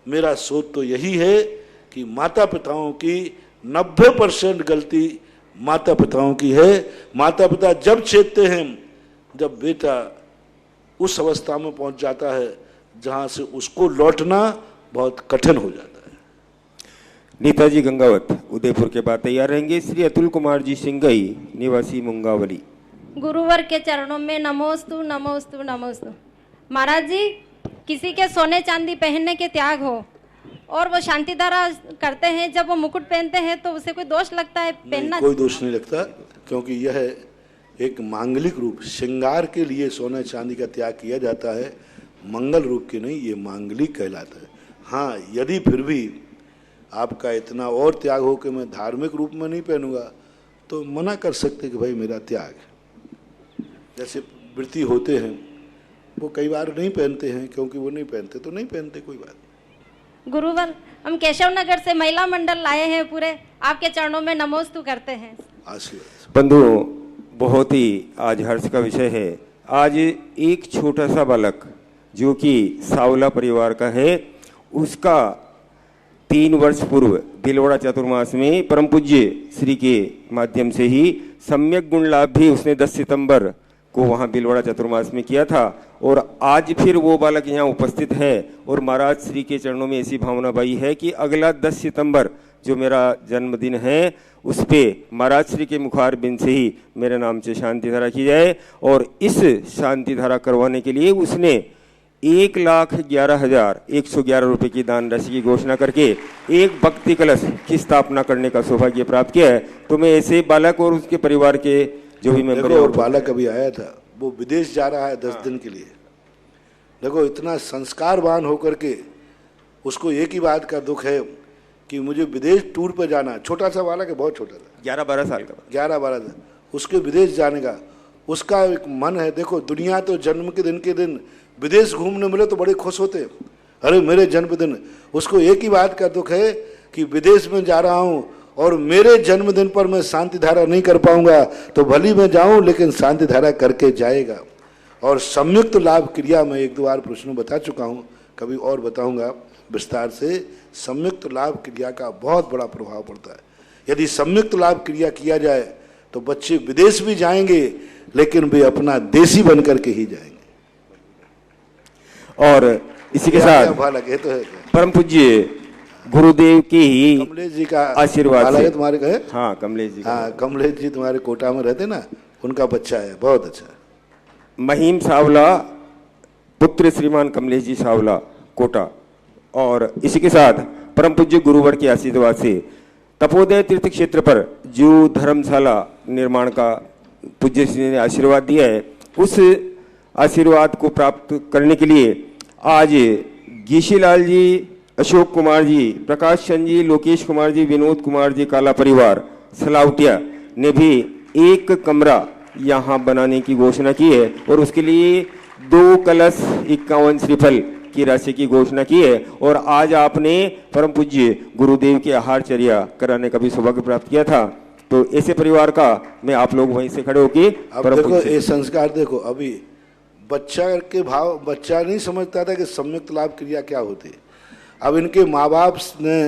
मेरा शोध तो यही है कि माता पिताओं की 90% गलती माता पिताओं की है। माता पिता जब चेतते हैं, जब बेटा उस अवस्था में पहुंच जाता है जहां से उसको लौटना बहुत कठिन हो जाता है। नेताजी गंगावत उदयपुर के बाद तैयार रहेंगे श्री अतुल कुमार जी सिंगई, निवासी मुंगावली। गुरुवर के चरणों में नमोस्तु नमोस्तु नमोस्तु। महाराज जी, किसी के सोने चांदी पहनने के त्याग हो और वो शांति धारा करते हैं, जब वो मुकुट पहनते हैं तो उसे कोई दोष लगता है पहनना? कोई दोष नहीं लगता, क्योंकि यह एक मांगलिक रूप, श्रृंगार के लिए सोने चांदी का त्याग किया जाता है, मंगल रूप के नहीं, ये मांगलिक कहलाता है। हाँ, यदि फिर भी आपका इतना और त्याग हो कि मैं धार्मिक रूप में नहीं पहनूंगा, तो मना कर सकते कि भाई मेरा त्याग। जैसे वृत्ति होते हैं, वो कई बार नहीं पहनते हैं, क्योंकि वो नहीं पहनते तो नहीं पहनते, कोई बात। गुरुवर, हम केशव नगर से महिला मंडल लाए हैं पूरे, आपके चरणों में नमोस्तु करते हैं। आशीर्वाद। बंधुओं, बहुत ही आज हर्ष का विषय है। आज एक छोटा सा बालक जो कि सावला परिवार का है, उसका 3 वर्ष पूर्व बिलवड़ा चतुर्मास में परम पूज्य श्री के माध्यम से ही सम्यक गुण लाभ भी उसने 10 सितंबर को वहाँ बिलवड़ा चतुर्मास में किया था, और आज फिर वो बालक यहाँ उपस्थित है। और महाराज श्री के चरणों में ऐसी भावना बाई है कि अगला 10 सितंबर जो मेरा जन्मदिन है, उस पे महाराज श्री के मुखार बिंद से ही मेरे नाम से शांति धारा की जाए। और इस शांति धारा करवाने के लिए उसने 1,11,111 रुपए की दान राशि की घोषणा करके एक भक्ति कलश की स्थापना करने का सौभाग्य प्राप्त किया है। तो मैं ऐसे बालक और उसके परिवार के जो भी मेंबर और बालक अभी आया था, वो विदेश जा रहा है 10 दिन के लिए। देखो, इतना संस्कारवान होकर के उसको एक ही बात का दुख है कि मुझे विदेश टूर पर जाना। छोटा सा बालक है, बहुत छोटा था, 11-12 साल का, 11-12 था, उसके विदेश जाने का उसका एक मन है। देखो, दुनिया तो जन्म के दिन विदेश घूमने मिले तो बड़े खुश होते, अरे मेरे जन्मदिन। उसको एक ही बात का दुख है कि विदेश में जा रहा हूँ और मेरे जन्मदिन पर मैं शांति धारा नहीं कर पाऊंगा, तो भली मैं जाऊं लेकिन शांति धारा करके जाएगा। और संयुक्त लाभ क्रिया में 1-2 बार प्रश्न बता चुका हूं, कभी और बताऊंगा विस्तार से। संयुक्त लाभ क्रिया का बहुत बड़ा प्रभाव पड़ता है। यदि संयुक्त लाभ क्रिया किया जाए तो बच्चे विदेश भी जाएंगे, लेकिन वे अपना देशी बन करके ही जाएंगे। और इसी के साथ तो है परम पूज्य गुरुदेव की ही कमलेश जी का आशीर्वाद से, तुम्हारे कहे, हाँ कमलेश जी, हाँ कमलेश जी तुम्हारे कोटा में रहते ना, उनका बच्चा है, बहुत अच्छा। महिम सावला पुत्र श्रीमान कमलेश जी सावला, कोटा। और इसी के साथ परम पूज्य गुरुवर के आशीर्वाद से तपोदय तीर्थ क्षेत्र पर जो धर्मशाला निर्माण का पूज्य श्री ने आशीर्वाद दिया है, उस आशीर्वाद को प्राप्त करने के लिए आज गीशीलाल जी, अशोक कुमार जी, प्रकाश चंद जी, लोकेश कुमार जी, विनोद कुमार जी, काला परिवार सलावटिया ने भी एक कमरा यहाँ बनाने की घोषणा की है, और उसके लिए 2 कलश 51 श्रीफल की राशि की घोषणा की है। और आज आपने परम पूज्य गुरुदेव की आहारचर्या कराने का भी सौभाग्य प्राप्त किया था। तो ऐसे परिवार का मैं आप लोग वहीं से खड़े होके अब देखो ये संस्कार, देखो अभी बच्चा के भाव, बच्चा नहीं समझता था कि संयुक्त लाभ क्रिया क्या होती है। अब इनके माँ बाप ने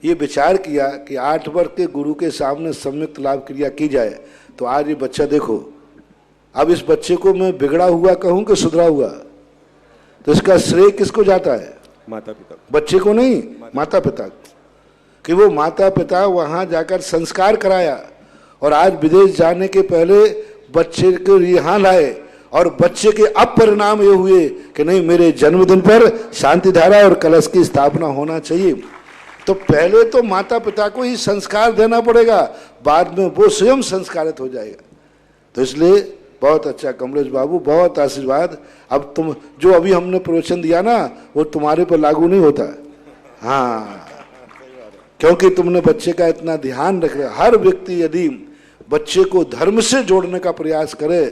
ये विचार किया कि 8 वर्ष के गुरु के सामने संयुक्त लाभ क्रिया की जाए। तो आज ये बच्चा देखो, अब इस बच्चे को मैं बिगड़ा हुआ कहूं कि सुधरा हुआ, तो इसका श्रेय किसको जाता है? माता पिता, बच्चे को नहीं, माता पिता, कि वो माता पिता वहां जाकर संस्कार कराया और आज विदेश जाने के पहले बच्चे को यहाँ लाए और बच्चे के अब परिणाम ये हुए कि नहीं, मेरे जन्मदिन पर शांति धारा और कलश की स्थापना होना चाहिए। तो पहले तो माता पिता को ही संस्कार देना पड़ेगा, बाद में वो स्वयं संस्कारित हो जाएगा। तो इसलिए बहुत अच्छा कमलेश बाबू, बहुत आशीर्वाद। अब तुम जो अभी हमने प्रवचन दिया ना, वो तुम्हारे पर लागू नहीं होता। हाँ, क्योंकि तुमने बच्चे का इतना ध्यान रख रहे। हर व्यक्ति यदि बच्चे को धर्म से जोड़ने का प्रयास करे,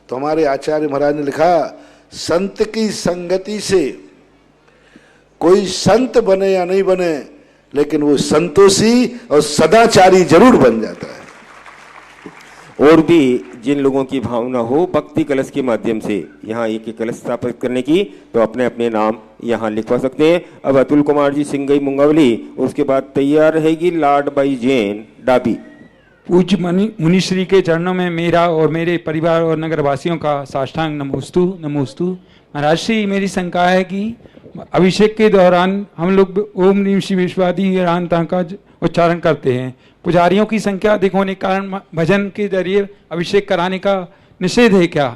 तो हमारे आचार्य महाराज ने लिखा, संत की संगति से कोई संत बने या नहीं बने, लेकिन वो संतोषी और सदाचारी जरूर बन जाता है। और भी जिन लोगों की भावना हो भक्ति कलश के माध्यम से यहाँ एक कलश स्थापित करने की, तो अपने अपने नाम यहाँ लिखवा सकते हैं। अब अतुल कुमार जी सिंगई मुंगावली, उसके बाद तैयार रहेगी लाडबाई जैन डाबी। पूज्य मुनिश्री के चरणों में मेरा और मेरे परिवार और नगरवासियों का साष्टांग नमोस्तु नमोस्तु। महाराज श्री, मेरी शंका है कि अभिषेक के दौरान हम लोग ओम नीम शिव विश्वादि का उच्चारण करते हैं। पुजारियों की संख्या अधिक होने के कारण भजन के जरिए अभिषेक कराने का निषेध है क्या?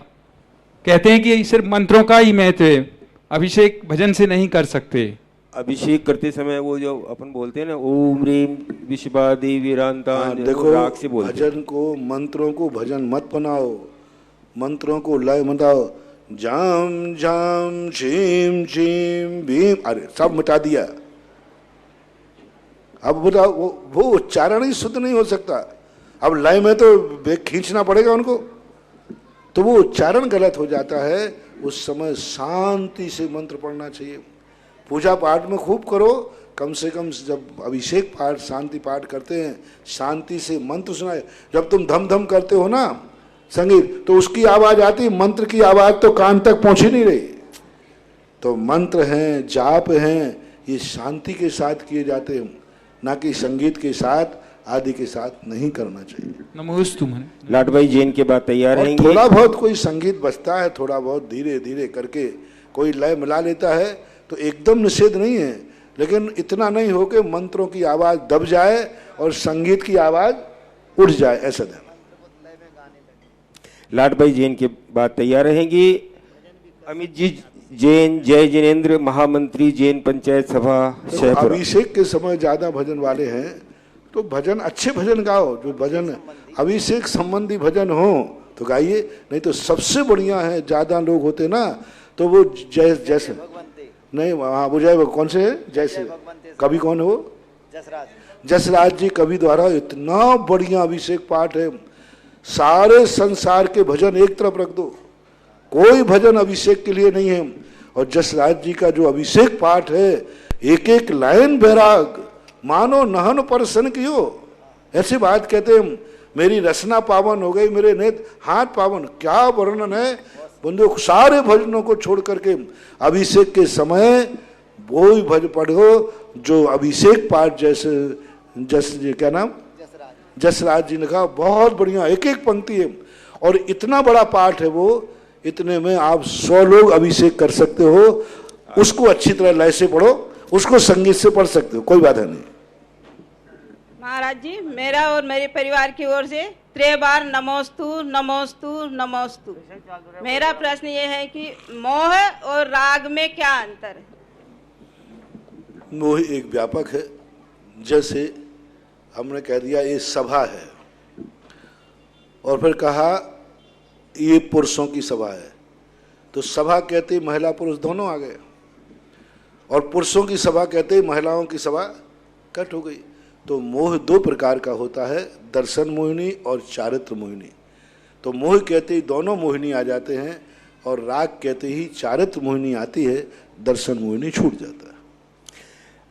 कहते हैं कि सिर्फ मंत्रों का ही महत्व है, अभिषेक भजन से नहीं कर सकते। अभिषेक करते समय वो जो अपन बोलते हैं ना, ओम रीम विश्वादि वीरांता, देखो राग से बोलते हैं। भजन को, मंत्रों को भजन मत बनाओ, मंत्रों को लय मत आओ। जाम जाम झीम झीम भीम, अरे सब मिटा दिया। अब बताओ, वो उच्चारण ही शुद्ध नहीं हो सकता। अब लय में तो बेग खींचना पड़ेगा उनको, तो वो उच्चारण गलत हो जाता है। उस समय शांति से मंत्र पढ़ना चाहिए। पूजा पाठ में खूब करो, कम से कम जब अभिषेक पाठ शांति पाठ करते हैं, शांति से मंत्र सुनाए। जब तुम धम धम करते हो ना संगीत, तो उसकी आवाज आती, मंत्र की आवाज तो कान तक पहुंच ही नहीं रही। तो मंत्र हैं, जाप हैं, ये शांति के साथ किए जाते हैं, ना कि संगीत के साथ आदि के साथ नहीं करना चाहिए। नमोस्तु। लाडबाई जैन के बाद तैयार रहेंगे। थोड़ा बहुत कोई संगीत बजता है, थोड़ा बहुत धीरे धीरे करके कोई लय मिला लेता है, तो एकदम निषेध नहीं है, लेकिन इतना नहीं हो कि मंत्रों की आवाज दब जाए और संगीत की आवाज उठ जाए, ऐसा देना। लाडबाई जैन के बाद तैयार रहेंगी अमित जी जैन, जय जिनेन्द्र, महामंत्री जैन पंचायत सभा शहपुरा। अभिषेक के समय ज्यादा भजन वाले हैं, तो भजन अच्छे भजन गाओ, जो भजन अभिषेक संबंधी भजन हो तो गाइए, नहीं तो सबसे बढ़िया है। ज्यादा लोग होते ना, तो वो जैसे नहीं, हाँ वो जय कौन से है, जैसे कवि कौन है वो, जसराज जी कवि द्वारा इतना बढ़िया अभिषेक पाठ है। सारे संसार के भजन एक तरफ रख दो, कोई भजन अभिषेक के लिए नहीं है। और जसराज जी का जो अभिषेक पाठ है, एक एक लाइन बैराग, मानो नहन परसन कियो, ऐसी बात कहते हैं। मेरी रसना पावन हो गई, मेरे नेत्र हाथ पावन, क्या वर्णन है। बंदो सारे भजनों को छोड़ करके अभिषेक के समय वो ही भजन पढ़ो जो अभिषेक पाठ, जैसे क्या नाम, जसराज जी ने कहा, बहुत बढ़िया एक एक पंक्ति है। और इतना बड़ा पाठ है वो, इतने में आप 100 लोग अभिषेक कर सकते हो। उसको अच्छी तरह लय से पढ़ो, उसको संगीत से पढ़ सकते हो, कोई बाधा नहीं। महाराज जी, मेरा और मेरे परिवार की ओर से 3 बार नमोस्तु नमोस्तु नमोस्तु। मेरा प्रश्न ये है कि मोह और राग में क्या अंतर है? मोह एक व्यापक है, जैसे हमने कह दिया ये सभा है, और फिर कहा ये पुरुषों की सभा है, तो सभा कहते महिला पुरुष दोनों आ गए, और पुरुषों की सभा कहते महिलाओं की सभा कट हो गई। तो मोह 2 प्रकार का होता है, दर्शन मोहिनी और चारित्र मोहिनी। तो मोह कहते ही दोनों मोहिनी आ जाते हैं, और राग कहते ही चारित्र मोहिनी आती है, दर्शन मोहिनी छूट जाता है।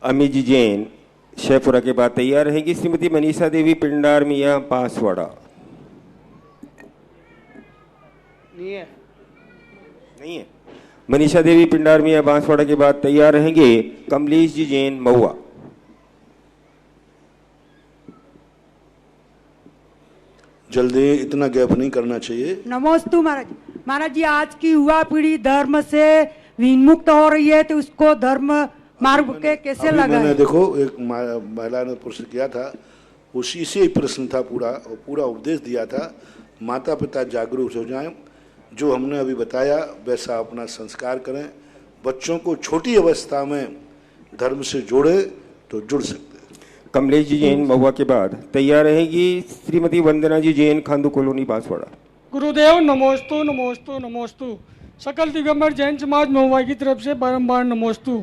अमित जी जैन शहपुरा के बाद तैयार रहेंगी श्रीमती मनीषा देवी पिंडार मियाँ बांसवाड़ा। नहीं है। मनीषा देवी पिंडार मियाँ बांसवाड़ा के बाद तैयार रहेंगे कमलेश जी जैन महुआ। जल्दी, इतना गैप नहीं करना चाहिए। नमोस्तु महाराज। महाराज जी, आज की युवा पीढ़ी धर्म से विमुक्त हो रही है, तो उसको धर्म मार्ग के कैसे लगा? मैंने देखो एक महिला ने प्रश्न किया था, उसी से ही प्रश्न था पूरा, और पूरा उपदेश दिया था माता पिता जागरूक हो जाएं, जो हमने अभी बताया वैसा अपना संस्कार करें, बच्चों को छोटी अवस्था में धर्म से जोड़े तो जुड़ सकते हैं। कमलेश जी जैन महुआ के बाद तैयार रहेगी श्रीमती वंदना जी जैन खांदू कॉलोनी बांसवाड़ा। गुरुदेव नमोस्तु नमोस्तु नमोस्तु। सकल दिगंबर जैन समाज महुआ की तरफ से बारंबार नमोस्तु।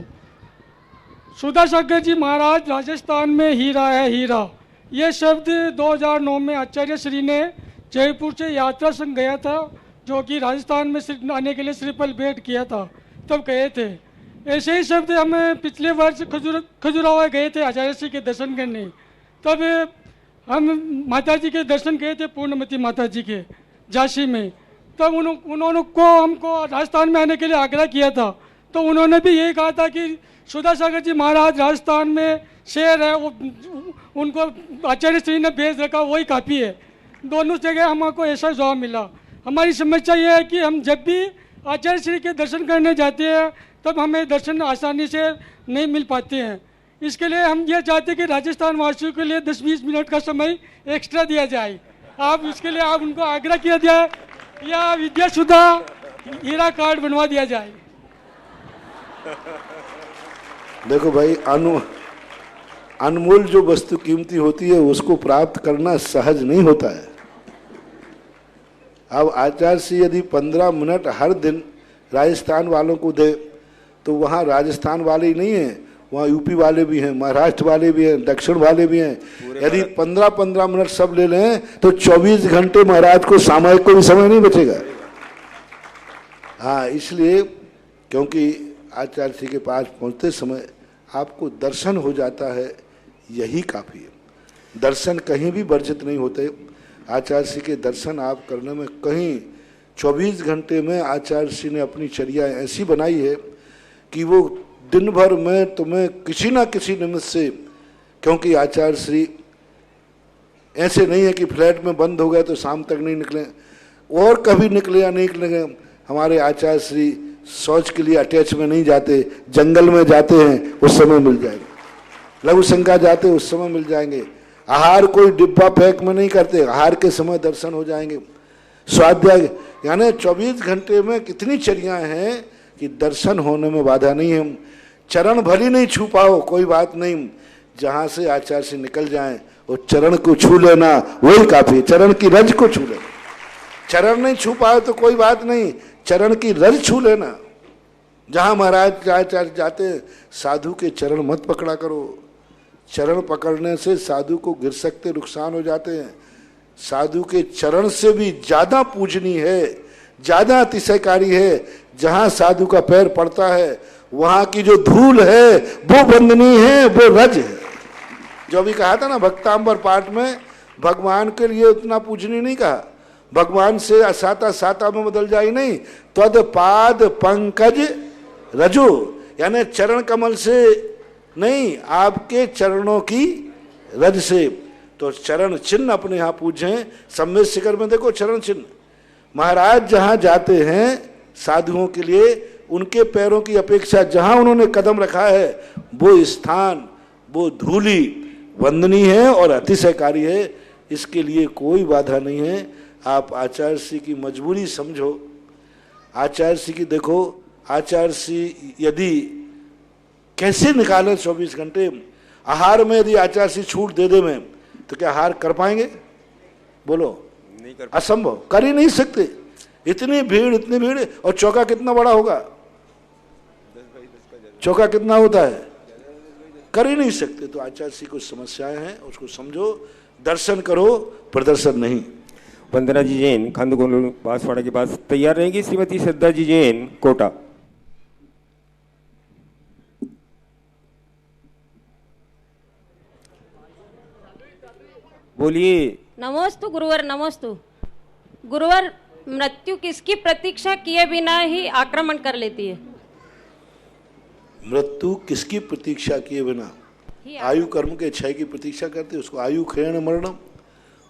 सुधा सागर जी महाराज राजस्थान में हीरा है हीरा, ये शब्द 2009 में आचार्य श्री ने जयपुर से यात्रा संग गया था, जो कि राजस्थान में आने के लिए श्रीफल भेंट किया था, तब कहे थे। ऐसे ही शब्द हमें पिछले वर्ष खजुराहो गए थे आचार्य श्री के दर्शन करने, तब हम माता जी के दर्शन किए थे, पूर्णमती माता जी के झांसी में। तब उन्होंने हमको राजस्थान में आने के लिए आग्रह किया था, तो उन्होंने भी यही कहा था कि सुधा सागर जी महाराज राजस्थान में शेर है, वो उनको आचार्य श्री ने भेज रखा, वही काफ़ी है। दोनों जगह हमको ऐसा जवाब मिला। हमारी समस्या ये है कि हम जब भी आचार्य श्री के दर्शन करने जाते हैं तब हमें दर्शन आसानी से नहीं मिल पाते हैं। इसके लिए हम ये चाहते हैं कि राजस्थान वासियों के लिए 10-20 मिनट का समय एक्स्ट्रा दिया जाए। आप इसके लिए आप उनको आग्रह किया जाए या विद्या सुधा हीरा कार्ड बनवा दिया जाए। देखो भाई, अनमोल जो वस्तु कीमती होती है उसको प्राप्त करना सहज नहीं होता है। अब आचार्य से यदि 15 मिनट हर दिन राजस्थान वालों को दे तो वहाँ राजस्थान वाले ही नहीं हैं, वहाँ यूपी वाले भी हैं, महाराष्ट्र वाले भी हैं, दक्षिण वाले भी हैं। यदि 15-15 मिनट सब ले लें तो 24 घंटे महाराज को सामायिक को भी समय नहीं बचेगा। हाँ, इसलिए क्योंकि आचार्य जी के पास पहुँचते समय आपको दर्शन हो जाता है, यही काफ़ी है। दर्शन कहीं भी वर्जित नहीं होते। आचार्य जी के दर्शन आप करने में कहीं 24 घंटे में आचार्य जी ने अपनी चर्या ऐसी बनाई है कि वो दिन भर में तुम्हें किसी ना किसी निमित्त से, क्योंकि आचार्य श्री ऐसे नहीं है कि फ्लैट में बंद हो गए तो शाम तक नहीं निकले, और कभी निकले या नहीं निकले। हमारे आचार्य श्री शौच के लिए अटैच में नहीं जाते, जंगल में जाते हैं, उस समय मिल जाएंगे। लघु शंका जाते उस समय मिल जाएंगे। आहार कोई डिब्बा पैक में नहीं करते, आहार के समय दर्शन हो जाएंगे। स्वाध्याय यानी 24 घंटे में कितनी चर्याएं हैं कि दर्शन होने में बाधा नहीं है। चरण भली नहीं छू पाओ कोई बात नहीं, जहां से आचार्य से निकल जाएं वो चरण को छू लेना वही काफी है। चरण की रज को छू लेना, चरण नहीं छू पाओ तो कोई बात नहीं, चरण की रज छू लेना। जहां महाराज आचार्य जाते हैं, साधु के चरण मत पकड़ा करो। चरण पकड़ने से साधु को गिर सकते, नुकसान हो जाते हैं। साधु के चरण से भी ज्यादा पूजनीय है, ज्यादा अतिशयकारी है। जहां साधु का पैर पड़ता है वहां की जो धूल है वो वंदनीय है, वो रज है। जो अभी कहा था ना भक्तांबर पाठ में, भगवान के लिए उतना पूजनीय नहीं कहा, भगवान से असाता साता में बदल जाए नहीं। तद पाद पंकज रजो, यानी चरण कमल से नहीं, आपके चरणों की रज से। तो चरण चिन्ह अपने यहाँ पूजें। सम्मेद शिखर में देखो चरण चिन्ह, महाराज जहाँ जाते हैं साधुओं के लिए, उनके पैरों की अपेक्षा जहाँ उन्होंने कदम रखा है वो स्थान, वो धूली वंदनीय है और अतिशयकारी है। इसके लिए कोई बाधा नहीं है। आप आचार्य श्री की मजबूरी समझो। आचार्य श्री की देखो, आचार्य श्री यदि कैसे निकालें 24 घंटे। आहार में यदि आचार्य श्री छूट दे में तो क्या आहार कर पाएंगे? बोलो, नहीं कर, असंभव, कर ही नहीं सकते। इतनी भीड़, इतनी भीड़, और चौका कितना बड़ा होगा, चौका कितना होता है, कर ही नहीं सकते। तो आचार्य श्री कुछ समस्याएं हैं, उसको समझो, दर्शन करो, प्रदर्शन नहीं। वंदना जी जैन खांदू कॉलोनी बांसवाड़ा के पास तैयार रहेंगी श्रीमती श्रद्धा जी जैन कोटा। बोलिए। नमोस्तु गुरुवर, नमोस्तु गुरुवर। मृत्यु किसकी प्रतीक्षा किए बिना ही आक्रमण कर लेती है? मृत्यु किसकी प्रतीक्षा किए बिना? आयु कर्म के क्षय की प्रतीक्षा करती है, उसको आयु क्षयण मरणम।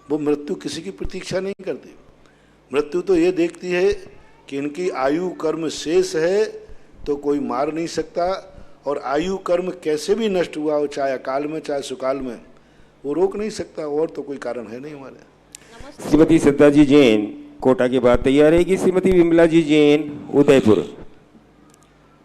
वो मृत्यु किसी की प्रतीक्षा नहीं करती। मृत्यु तो ये देखती है कि इनकी आयु कर्म शेष है तो कोई मार नहीं सकता, और आयु कर्म कैसे भी नष्ट हुआ हो, चाहे अकाल में चाहे सुकाल में, वो रोक नहीं सकता, और तो कोई कारण है नहीं हमारे। श्रीमती श्रद्धा जी जैन कोटा के बाद तैयार है कि श्रीमती विमला जी जैन उदयपुर।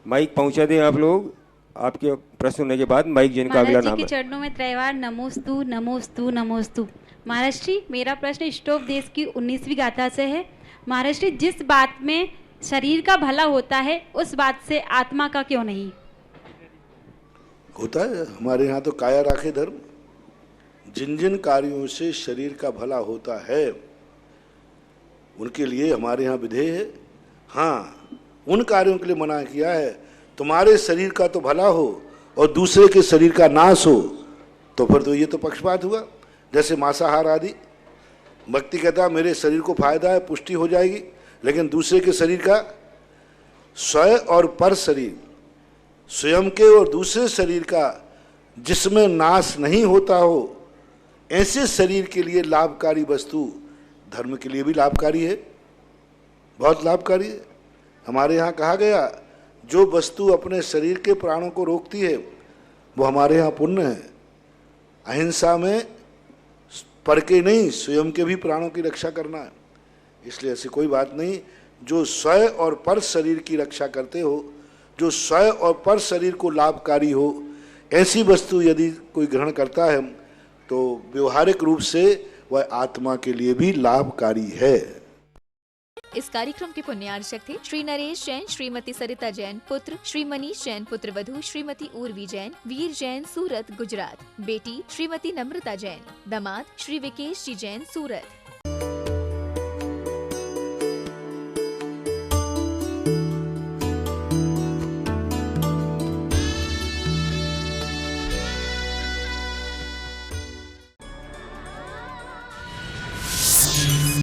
माइक पहुंचा दें आप लोग। आपके प्रश्न होने के बाद माइक जैन का अगला महाराज जी नाम के है। चरणों में त्रैवार नमोस्तु नमोस्तु नमोस्तु। महाराज जी मेरा प्रश्न स्टोव देश की 19वीं गाथा से है। महाराज जी जिस बात में शरीर का भला होता है उस बात से आत्मा का क्यों नहीं होता है? हमारे यहाँ तो काया राखे धर्म, जिन जिन कार्यों से शरीर का भला होता है उनके लिए हमारे यहाँ विधेय है। हाँ, उन कार्यों के लिए मना किया है। तुम्हारे शरीर का तो भला हो और दूसरे के शरीर का नाश हो, तो फिर तो ये तो पक्षपात हुआ। जैसे मांसाहार आदि, भक्ति कहता मेरे शरीर को फायदा है, पुष्टि हो जाएगी, लेकिन दूसरे के शरीर का, स्वयं और पर शरीर, स्वयं के और दूसरे शरीर का जिसमें नाश नहीं होता हो, ऐसे शरीर के लिए लाभकारी वस्तु धर्म के लिए भी लाभकारी है, बहुत लाभकारी है। हमारे यहाँ कहा गया जो वस्तु अपने शरीर के प्राणों को रोकती है वो हमारे यहाँ पुण्य है। अहिंसा में पर के नहीं, स्वयं के भी प्राणों की रक्षा करना है। इसलिए ऐसी कोई बात नहीं। जो स्वयं और पर शरीर की रक्षा करते हो, जो स्वयं और पर शरीर को लाभकारी हो, ऐसी वस्तु यदि कोई ग्रहण करता है तो व्यवहारिक रूप से वह आत्मा के लिए भी लाभकारी है। इस कार्यक्रम के पुण्यार्चक थे श्री नरेश जैन, श्रीमती सरिता जैन पुत्र, श्री मनीष जैन पुत्र वधू, श्रीमती उर्वी जैन, वीर जैन सूरत गुजरात, बेटी श्रीमती नम्रता जैन, दामाद श्री विकेश जी जैन सूरत।